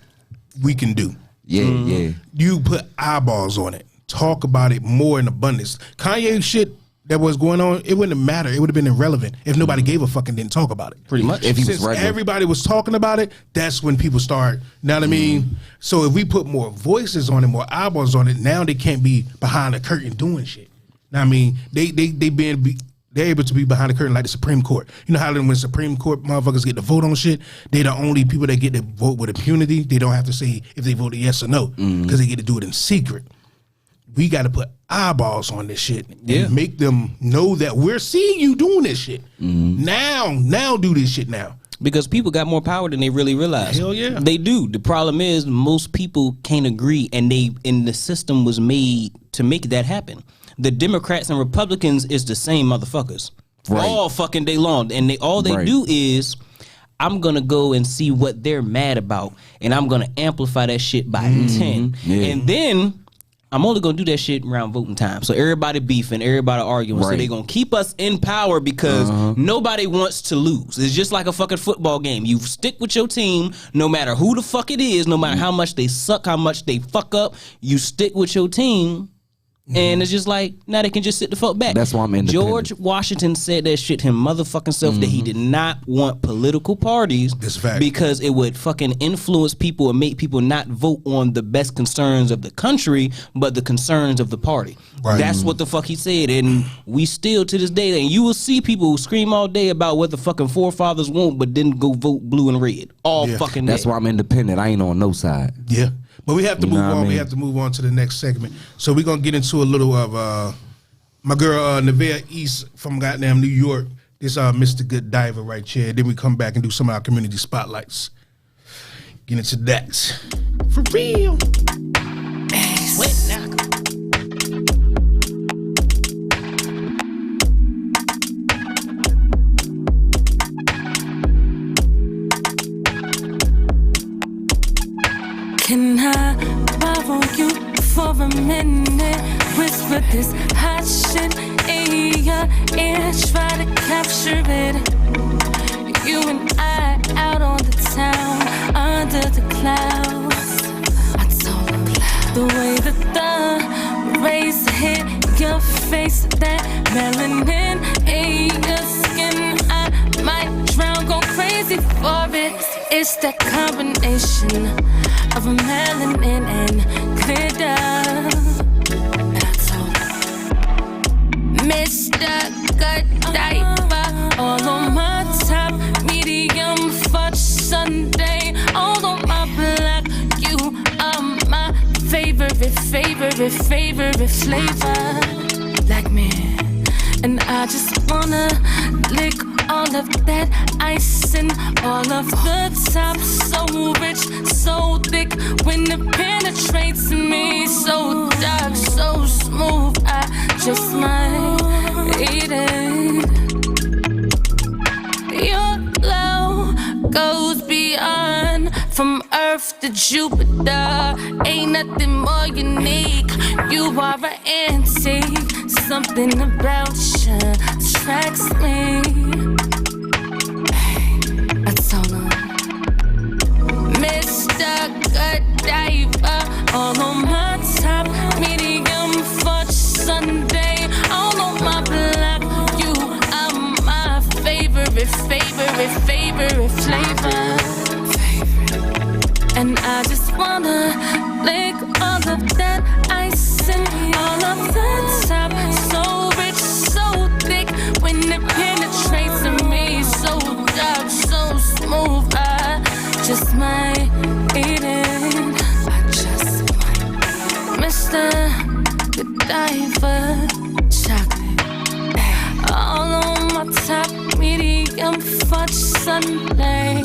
we can do. Yeah. You put eyeballs on it. Talk about it more in abundance. Kanye shit that was going on, it wouldn't matter. It would have been irrelevant if nobody gave a fuck and didn't talk about it. Pretty much. If he was Since regular. everybody was talking about it, that's when people start. Know what I mean? So if we put more voices on it, more eyeballs on it, now they can't be behind the curtain doing shit. Know what I mean? They're able to be behind the curtain like the Supreme Court. You know how when Supreme Court motherfuckers get to vote on shit, they're the only people that get to vote with impunity. They don't have to say if they voted yes or no because they get to do it in secret. We got to put eyeballs on this shit and make them know that we're seeing you doing this shit. Now do this shit now. Because people got more power than they really realize. Hell yeah. They do. The problem is most people can't agree, and the system was made to make that happen. The Democrats and Republicans is the same motherfuckers. Right. All fucking day long. And all they do is, I'm going to go and see what they're mad about, and I'm going to amplify that shit by 10. Yeah. And then I'm only going to do that shit around voting time. So everybody beefing, everybody arguing. Right. So they're going to keep us in power because nobody wants to lose. It's just like a fucking football game. You stick with your team no matter who the fuck it is, no matter how much they suck, how much they fuck up. You stick with your team. And it's just like, now they can just sit the fuck back. That's why I'm independent. George Washington said that shit him motherfucking self that he did not want political parties because it would fucking influence people and make people not vote on the best concerns of the country, but the concerns of the party. Right. That's what the fuck he said. And we still to this day, and you will see people who scream all day about what the fucking forefathers want, but didn't go vote blue and red all fucking day. That's why I'm independent. I ain't on no side. Yeah. But we have to move on. We have to move on to the next segment. So we're going to get into a little of my girl Nevaeh East from goddamn New York. This Mr. Godiva right here. Then we come back and do some of our community spotlights. Get into that. For real. Wait now. Can I borrow you for a minute? Whisper this hot shit in your ear, try to capture it. You and I out on the town, under the clouds. I told the way that the rays hit your face, that melanin in your skin, I might drown, go crazy for it. It's that combination of a melanin and glitter. Mr. Godiva, all on my top, medium fudge sundae, all on my black. You are my favorite flavor, like me. And I just wanna lick all of that icing, all of the top, so rich, so thick, when it penetrates me, so dark, so smooth, I just might eat it. Your love goes beyond, from earth Earth to Jupiter, ain't nothing more unique. You are an antique. Something about you attracts me. I told him, Mr. Godiva, all on my top, medium fudge sundae, all on my block. You are my favorite flavor. And I just wanna lick all of that icing, all of that top, so rich, so thick, when it penetrates in me, so dark, so smooth, I just might eat it. I just might. Mr. Godiva chocolate, all on my top, medium fudge sundae.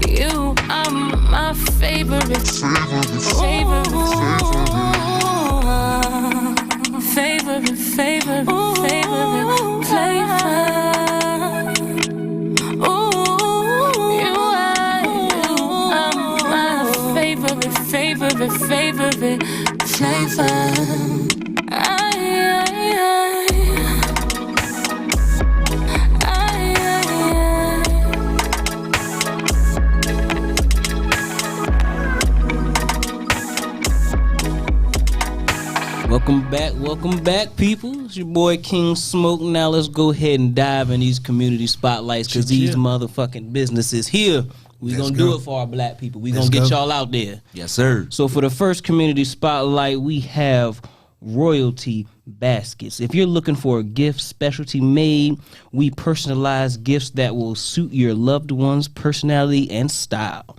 You are my favorite flavor. Ooh, you are my favorite flavor. Welcome back, people. It's your boy King Smoke. Now let's go ahead and dive in these community spotlights because these motherfucking businesses here. We're going to do it for our black people. We're going to get y'all out there. Yes, sir. So for the first community spotlight, we have Royalty Baskets. If you're looking for a gift specialty made, we personalize gifts that will suit your loved one's personality and style.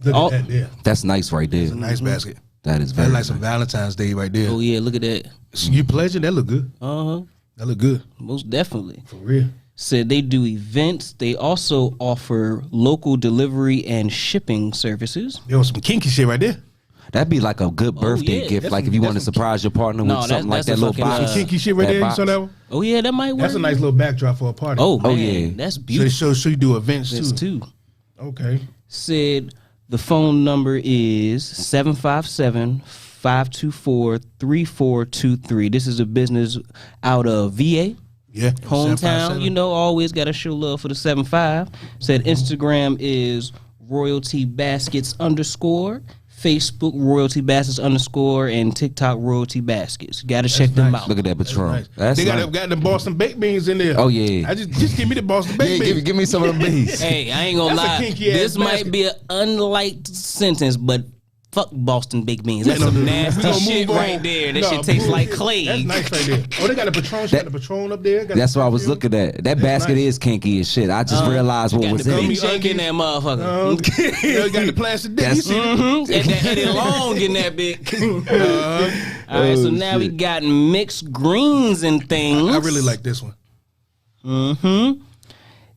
Look at that there. That's nice right there. It's a nice basket. That is very like some Valentine's Day right there. Oh, yeah, look at that. You pledging? That look good. Uh-huh. That look good. Most definitely. For real. Said they do events. They also offer local delivery and shipping services. There was some kinky shit right there. That'd be like a good birthday gift. That's like if you want to surprise your partner with something like that little box. Some kinky shit right there. You saw that one? Oh, yeah, that might work. That's a nice little backdrop for a party. Oh, man. Yeah. That's beautiful. So you do events too. Okay. Said the phone number is 757-524-3423. This is a business out of VA. Yeah. Hometown. You know, always got to show love for the 75. Said Instagram is Royalty Baskets _. Facebook Royalty Baskets _, and TikTok Royalty Baskets. Got to check them out. Look at that Patron. They got the Boston baked beans in there. Oh yeah. I just give me the Boston baked beans. Give me some of the beans. Hey, I ain't gonna lie. This might be an unliked sentence, but fuck Boston baked beans. That's some nasty shit right there. That shit tastes like clay. That's nice right there. Oh, they got a Patron. Got the Patron up there. That's what I was looking at. That basket is kinky as shit. I just realized what was in it. Got the big in that motherfucker. You got the plastic dick. You see and it long in that big. All right, so now we got mixed greens and things. I really like this one.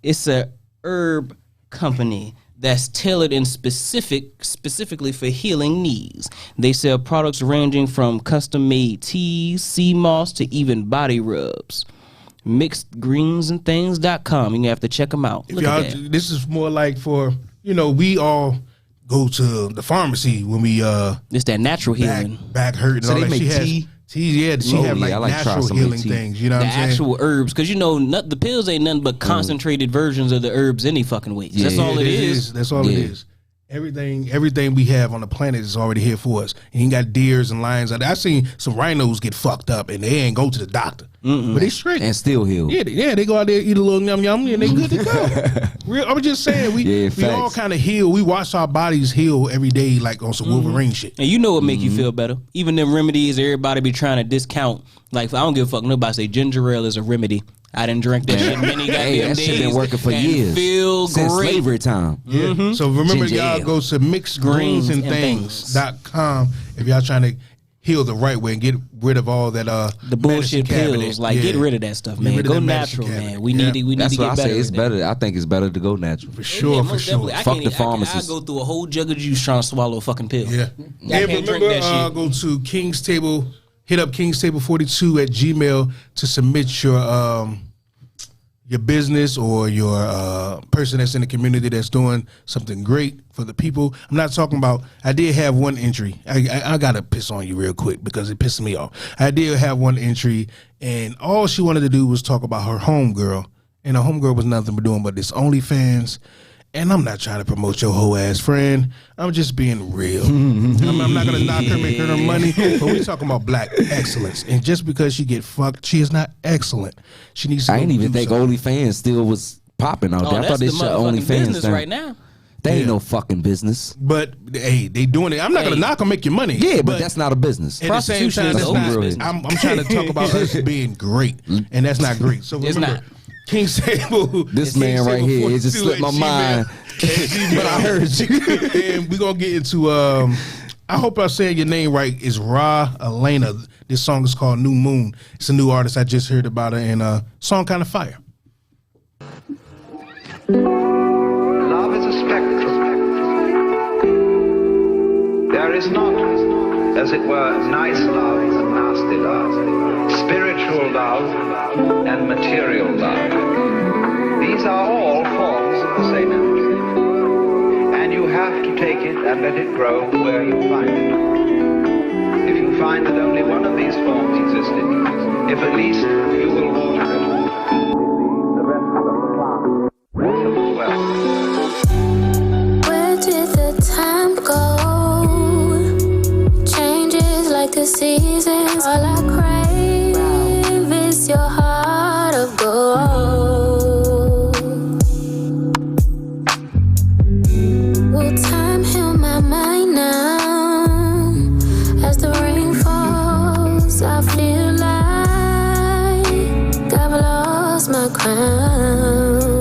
It's a herb company that's tailored and specifically for healing needs. They sell products ranging from custom-made teas, sea moss, to even body rubs. Mixedgreensandthings.com. You have to check them out. Look at that. This is more like for, we all go to the pharmacy when we it's that natural healing. Back hurt and so all they that. Make tea. She have like natural healing things. You know what I'm saying? The actual herbs, because the pills ain't nothing but concentrated versions of the herbs any fucking way. That's all it is. That's all it is. Everything we have on the planet is already here for us. You ain't got deers and lions. I seen some rhinos get fucked up and they ain't go to the doctor, but they straight and still heal. Yeah, they go out there, eat a little yum and they good to go. I'm just saying we all kind of heal. We watch our bodies heal every day, like on some Wolverine shit. And you know what make you feel better? Even them remedies everybody be trying to discount. Like I don't give a fuck. Nobody say ginger ale is a remedy. I didn't drink that shit many goddamn days. That shit been working for years. Feel since great. slavery time. Yeah. So remember, y'all go to mixedgreensandthings.com if y'all trying to heal the right way and get rid of all that the bullshit pills. Like get rid of that stuff, man. Go natural, man. We need to get better. That's what I say. It's better. I think it's better to go natural. For sure. Fuck the pharmacist. I go through a whole jug of juice trying to swallow a fucking pill. Yeah. And remember, go to King's Table. Hit up King's Table 42 at Gmail to submit your your business or your person that's in the community that's doing something great for the people. I'm not talking about, I did have one entry. I got to piss on you real quick because it pisses me off. I did have one entry, and all she wanted to do was talk about her homegirl, and her homegirl was nothing but doing but this OnlyFans. And I'm not trying to promote your whole ass friend. I'm just being real. I'm not gonna knock her, make her money, but we talking about black excellence. And just because she get fucked, she is not excellent. She needs. To I didn't even think OnlyFans still was popping out there. I thought they shut OnlyFans down right now. They ain't no fucking business. But hey, they doing it. I'm not gonna knock them, make your money. Yeah, but that's not a business. At the same time, that's not, I'm trying to talk about us being great, and that's not great. So remember, it's not. King Sable, this man right here, it just slipped my mind. But I heard you. And we're gonna get into I hope I'm saying your name right. Is Rah Alanii. This song is called New Moon. It's a new artist. I just heard about her, and song kind of fire. Love is a spectrum. There is not, as it were, nice love and nasty love, spiritual love and material love. These are all forms of the same energy. And you have to take it and let it grow where you find it. If you find that only one of these forms exists in you, if at least you will water it, the rest of the plant will as well. Where did the time go? Changes like the seasons. All I crave is your heart of gold. Will time heal my mind now? As the rain falls, I feel like I've lost my crown.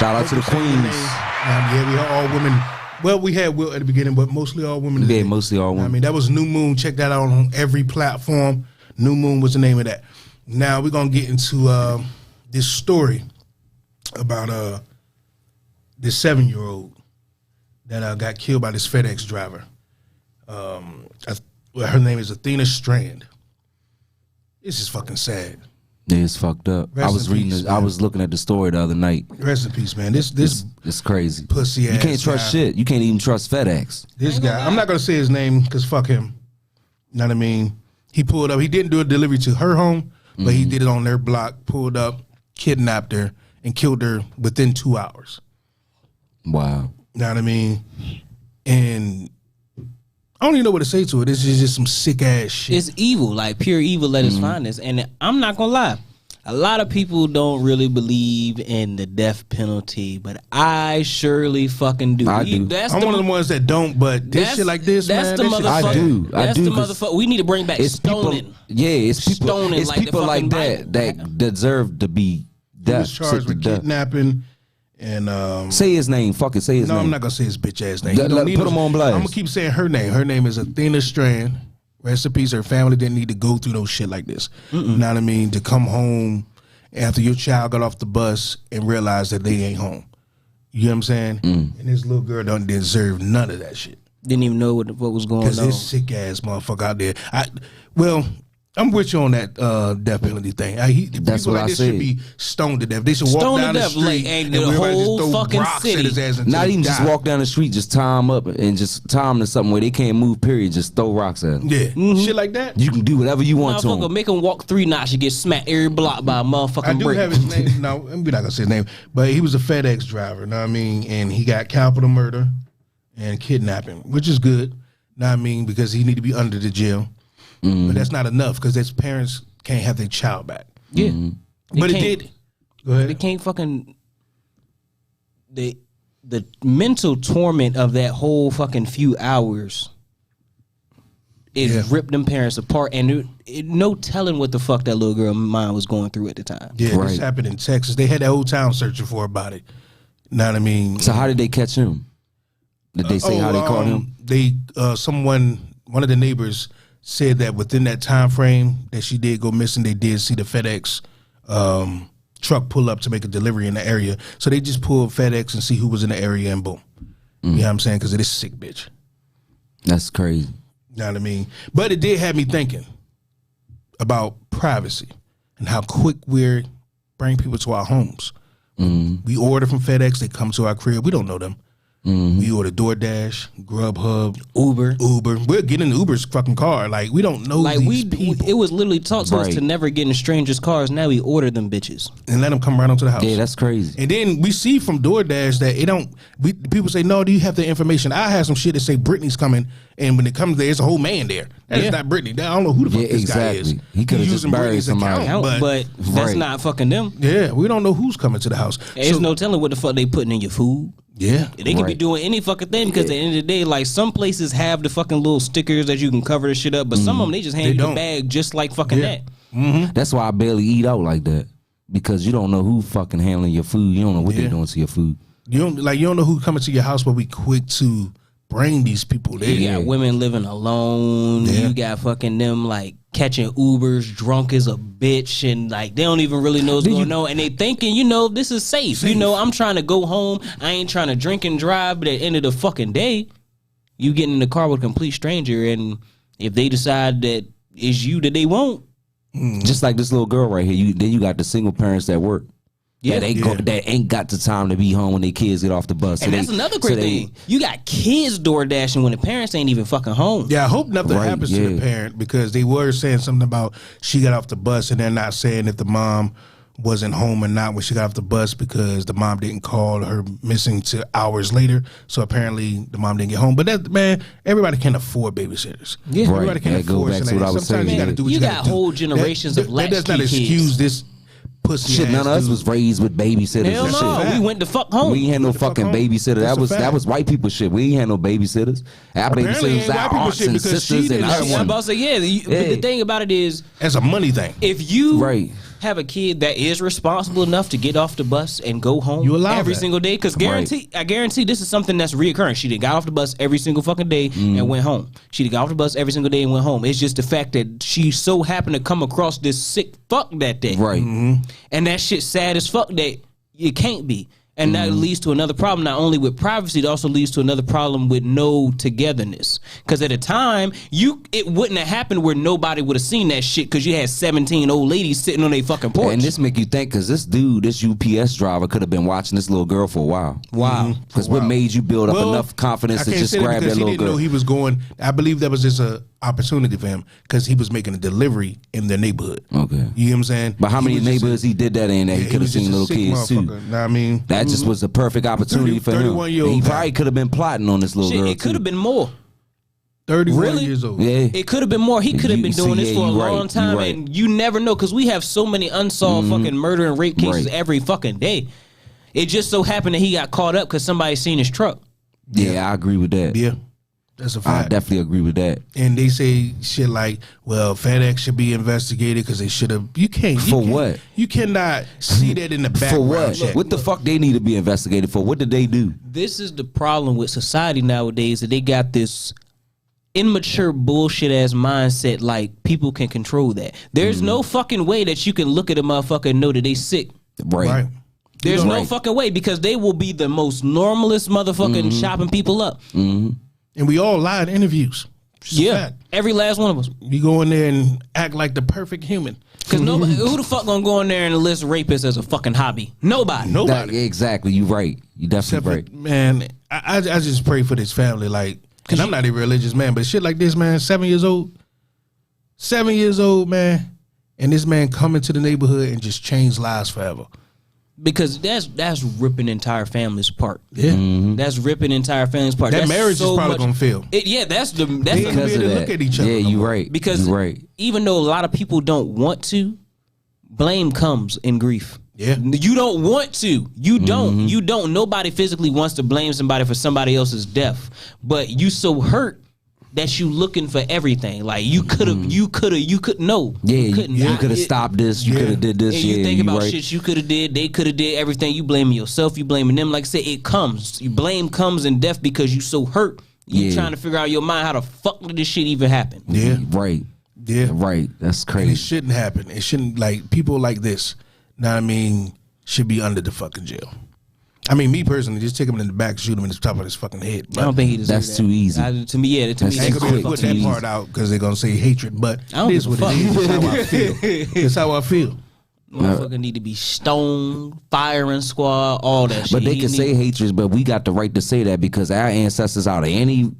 Shout out to the queens. Yeah, we are all women. Well, we had Wilt at the beginning, but mostly all women. Yeah, mostly all women. I mean, that was New Moon. Check that out on every platform. New Moon was the name of that. Now we're gonna get into this story about this 7-year-old that got killed by this FedEx driver. Her name is Athena Strand. This is fucking sad. Yeah, it's fucked up. I was reading. I was looking at the story the other night. Rest in peace, man. This it's crazy. Pussy ass. You can't trust shit. You can't even trust FedEx. This guy. I'm not gonna say his name because fuck him. You know what I mean? He pulled up. He didn't do a delivery to her home, but he did it on their block. Pulled up, kidnapped her, and killed her within 2 hours. Wow. You know what I mean? And I don't even know what to say to it. This is just some sick ass shit. It's evil, like pure evil at its finest. And I'm not gonna lie, a lot of people don't really believe in the death penalty, but I surely fucking do. I do. I'm one of the ones that don't, but this shit like this, that's man. The motherfucker. I do. That's the motherfucker. We need to bring back stoning. It's people. Stoning It's like people the like Bible. that deserve to be He was charged with kidnapping. And say his name. Fuck it. Say his name. No, I'm not gonna say his bitch ass name. Put him on blast. I'm gonna keep saying her name. Her name is Athena Strand. Rest in peace. Her family didn't need to go through no shit like this. You know what I mean? To come home after your child got off the bus and realize that they ain't home. You know what I'm saying? And this little girl don't deserve none of that shit. Didn't even know what was going on. Because this sick ass motherfucker out there. I'm with you on that death penalty thing. That's people what like I this said. should be stoned to death. They should walk Stoned to down the death, street like, and the everybody whole just throw fucking rocks city. at his ass until Not he even just die. walk down the street, just tie them up and just tie them to something where they can't move, period. Just throw rocks at them. Yeah, shit like that. You can do whatever you want to Motherfucker, them. make him walk 3 knots. You get smacked every block by a motherfucking I do brick. have his name. No, we're not gonna say his name, but he was a FedEx driver. Know what I mean? And he got capital murder and kidnapping, which is good. Know what I mean? Because he need to be under the jail. But that's not enough because his parents can't have their child back. Yeah, But it can't- did. Go ahead. They can't fucking the mental torment of that whole fucking few hours. It ripped them parents apart, and no telling what the fuck that little girl mind was going through at the time. Yeah, Right. this happened in Texas. They had the whole town searching for about it. Know what I mean? So how did they catch him? Did they say how they caught him? They one of the neighbors said that within that time frame that she did go missing, they did see the FedEx truck pull up to make a delivery in the area. So they just pulled FedEx and see who was in the area, and boom. You know what I'm saying? Because it is sick, bitch. That's crazy. You know what I mean? But it did have me thinking about privacy and how quick we're bringing people to our homes. We order from FedEx, they come to our crib. We don't know them. We order DoorDash, Grubhub, Uber. We'll get in Uber's fucking car. Like, we don't know Like these people. it was literally taught to us Right. to never get in strangers' cars. Now we order them bitches. And let them come right onto the house. Yeah, that's crazy. And then we see from DoorDash that it don't. People say, "No, do you have the information?" I have some shit that say Brittany's coming, and when it comes there, it's a whole man there. That's Yeah. not Brittany. I don't know who the fuck Yeah, this guy is. exactly. He coulda He's just using buried Brittany's somebody. account, But that's Right. not fucking them. yeah, we don't know who's coming to the house. There's So- no telling what the fuck they putting in your food. Yeah, They can be Right. doing any fucking thing because at the end of the day, like some places have the fucking little stickers that you can cover the shit up, but some of them they just hand They you don't. the bag just like fucking Yeah. that. That's why I barely eat out like that. Because you don't know who fucking handling your food. You don't know what Yeah. they're doing to your food. You don't know who coming to your house, but we quick to bring these people there. You got women living alone. Yeah. You got fucking them like catching Ubers, drunk as a bitch, and like they don't even really know what's going on, and they thinking, this is safe. I'm trying to go home. I ain't trying to drink and drive, but at the end of the fucking day, you get in the car with a complete stranger, and if they decide that it's you that they want, Just like this little girl right here. Then you got the single parents that work. Yeah. That ain't got the time to be home when their kids get off the bus. and that's another great thing. You got kids door dashing when the parents ain't even fucking home. Yeah, I hope nothing Right, happens to yeah. the parent because they were saying something about she got off the bus, and they're not saying if the mom wasn't home or not when she got off the bus because the mom didn't call her missing till hours later. So apparently the mom didn't get home. But that, man, everybody can't afford babysitters. Yeah. Right. Everybody can't That go afford back to something. what I was Sometimes saying. you got to do what You you got got to do. whole generations of that does not latchkey excuse kids. this pussy. Shit, none of us dude. was raised with babysitters Hell and shit. no, fact. we went to fuck home. We ain't had no What the fuck fucking home? babysitter. That's a That fact. was white people shit. We ain't had no babysitters. Our Apparently babysitters ain't our white people aunts shit and because she sisters and didn't have us. I'm one. about to say, but the thing about it is, As a money thing. if you Right. have a kid that is responsible enough to get off the bus and go home You allow every that. single day, because I guarantee this is something that's reoccurring. She did got off the bus every single fucking day and went home. She did got off the bus every single day and went home. It's just the fact that she so happened to come across this sick fuck that day. Right. And that shit sad as fuck that it can't be. And that leads to another problem, not only with privacy, it also leads to another problem with no togetherness. Because at a time, it wouldn't have happened where nobody would have seen that shit because you had 17 old ladies sitting on their fucking porch. And this make you think, because this dude, this UPS driver, could have been watching this little girl for a while. Wow. Because what made you build up enough confidence I to can't just say that grab that because he little didn't know girl? he was going. I believe that was just a opportunity for him because he was making a delivery in their neighborhood. Okay. You know what I'm saying? But how He many was just neighborhoods he did that in that yeah, he could have was just seen a little sick kids too? motherfucker. Know what I mean, That just was a perfect opportunity for him. 31-year-old He guy. probably could have been plotting on this little Shit, girl it could too. have been more. 31 Really? years old. Yeah. It could have been more. He could have You- been see, doing this yeah, for a you right, long you time, right. and you never know because we have so many unsolved fucking murder and rape cases Right. every fucking day. It just so happened that he got caught up because somebody seen his truck. Yeah, I agree with that. Yeah, that's a I fact. definitely agree with that. And they say shit like, "Well, FedEx should be investigated because they should have." You can't. For what? You cannot see that in the For background what? check. What the fuck they need to be investigated for? What did they do? This is the problem with society nowadays, that they got this immature bullshit ass mindset like people can control that. There's no fucking way that you can look at a motherfucker and know that they sick. Right. There's no Right. fucking way because they will be the most normalest motherfucking chopping people up. And we all lie in interviews. Yeah, every last one of us. You go in there and act like the perfect human. Because nobody, who the fuck gonna go in there and list rapists as a fucking hobby? Nobody. Exactly. You right. You definitely right. Man, I just pray for this family. Like, and I'm not a religious man, but shit like this, man. 7 years old, man, and this man come into the neighborhood and just change lives forever. Because that's ripping entire families apart. Yeah, that's ripping entire families apart. That marriage is probably gonna fail. That's the because of that. Look at each other. Yeah, you right. Because even though a lot of people don't want to, blame comes in grief. Yeah, you don't want to. You don't. You don't. Nobody physically wants to blame somebody for somebody else's death, but you so hurt that you looking for everything. Like you could have, you could. No, you could have stopped this. You could have did this. And you think about shit you could have did. They could have did everything. You blaming yourself. You blaming them. Like I said, it comes. You blame comes in death because you so hurt. You trying to figure out in your mind how the fuck did this shit even happen? Yeah, right. Yeah, right. That's crazy. And it shouldn't happen. It shouldn't. Like people like this. Know what I mean? Should be under the fucking jail. I mean, me personally, just take him in the back, shoot him in the top of his fucking head. But I don't think he deserves that's too easy. To me, I ain't gonna put that part out because they're gonna say hatred. But it is what it is. It's how I feel. It's how I feel. Motherfucker need to be stoned, firing squad, all that shit. But they can say hatred, but we got the right to say that because our ancestors out of any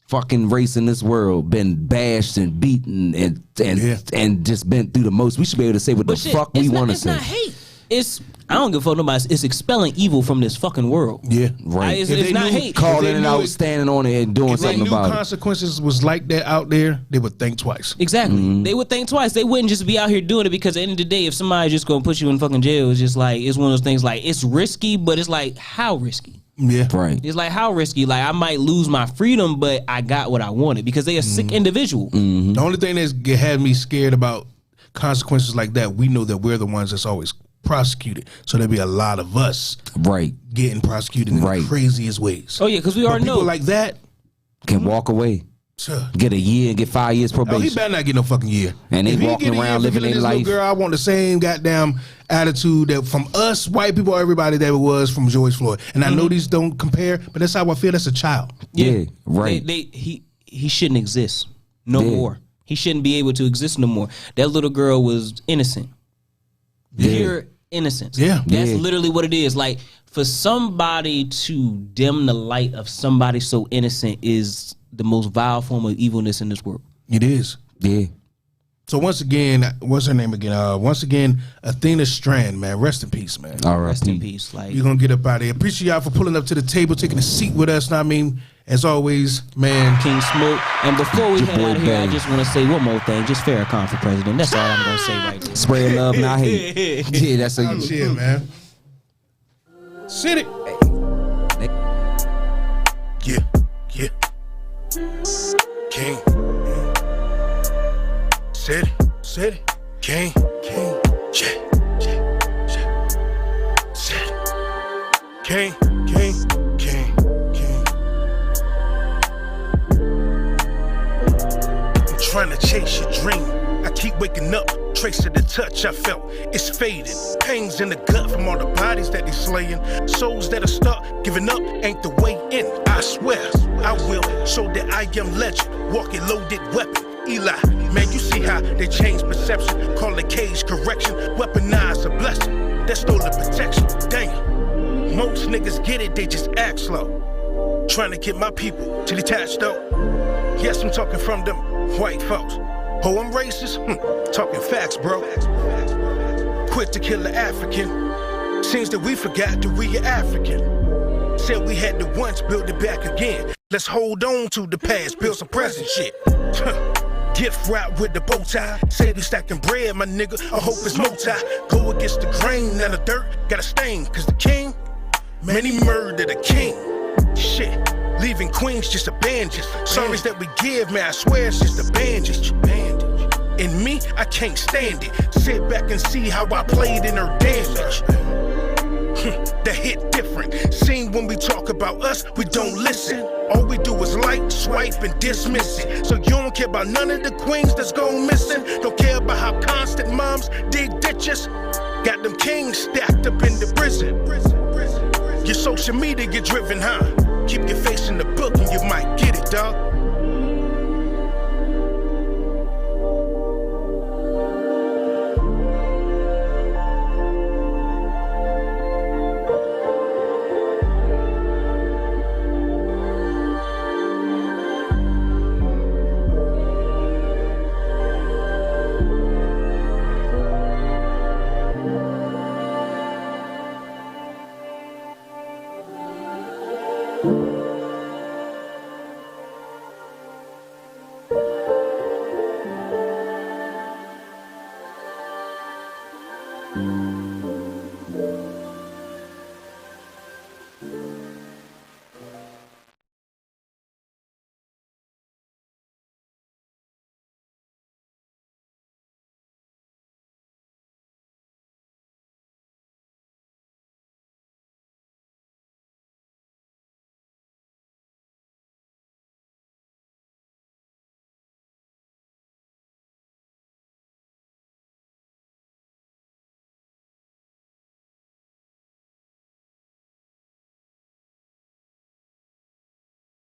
fucking race in this world been bashed and beaten and just been through the most. We should be able to say what the fuck we want to say. It's not hate. It's I don't give a fuck nobody. It's expelling evil from this fucking world. Yeah, right. It's not hate. Calling it out, standing on it, and doing something about it. If they knew consequences was like that out there, they would think twice. Exactly. They would think twice. They wouldn't just be out here doing it because at the end of the day, if somebody's just gonna put you in fucking jail, it's just like it's one of those things. Like it's risky, but it's like how risky. Yeah, right. It's like how risky. Like I might lose my freedom, but I got what I wanted because they a sick individual. The only thing that's had me scared about consequences like that, we know that we're the ones that's always prosecuted, so there'll be a lot of us getting prosecuted in the craziest ways. Oh yeah, because we already know people like that can walk away, get a year and get 5 years probation. Oh, he better not get no fucking year. And they walking around living their life. Girl, I want the same goddamn attitude that from us white people, everybody that it was from George Floyd. And I know these don't compare, but that's how I feel. That's a child. Yeah, right. He shouldn't exist no more. He shouldn't be able to exist no more. That little girl was innocent. Pure innocence. Yeah. That's literally what it is. Like for somebody to dim the light of somebody so innocent is the most vile form of evilness in this world. It is. Yeah. So once again, what's her name again? Once again, Athena Strand, man. Rest in peace, man. R.I.P. Rest in peace. Like you're gonna get up out of here. Appreciate y'all for pulling up to the table, taking a seat with us. Know what I mean, as always, man. King Smoke. And before we head out of here, I just want to say one more thing. Just Farrakhan for president. That's all I'm gonna say right there. Spread love, not hate. Yeah, that's a chill, man. Sit it. Yeah. King. Sit it. King. Sit it. King. I'm trying to chase your dream. I keep waking up, tracing the touch I felt. It's fading. Pains in the gut from all the bodies that they slaying. Souls that are stuck, giving up ain't the way in. I swear, I will show that I am legend. Walking loaded weapon. Eli, man, you see how they change perception. Call it cage correction. Weaponize a blessing. That's stolen protection. Damn. Most niggas get it, they just act slow. Trying to get my people to detach though. Yes, I'm talking from them white folks. Oh, I'm racist? Talking facts, bro. Quit to kill the African. Seems that we forgot that we are African. Said we had to once build it back again. Let's hold on to the past, build some present shit. Gift wrap with the bow tie. Say we stacking bread, my nigga. I hope it's multi. Go against the grain and the dirt. Got a stain, cause the king, man, he murdered the king. Shit, leaving queens just a bandage. Sorries that we give, man, I swear it's just a bandage. In me, I can't stand it. Sit back and see how I played in her damage. That hit different. Seen when we talk about us, we don't listen. All we do is like, swipe, and dismiss it. So you don't care about none of the queens that's gone missing. Don't care about how constant moms dig ditches. Got them kings stacked up in the prison. Your social media get driven, huh? Keep your face in the book and you might get it, dog.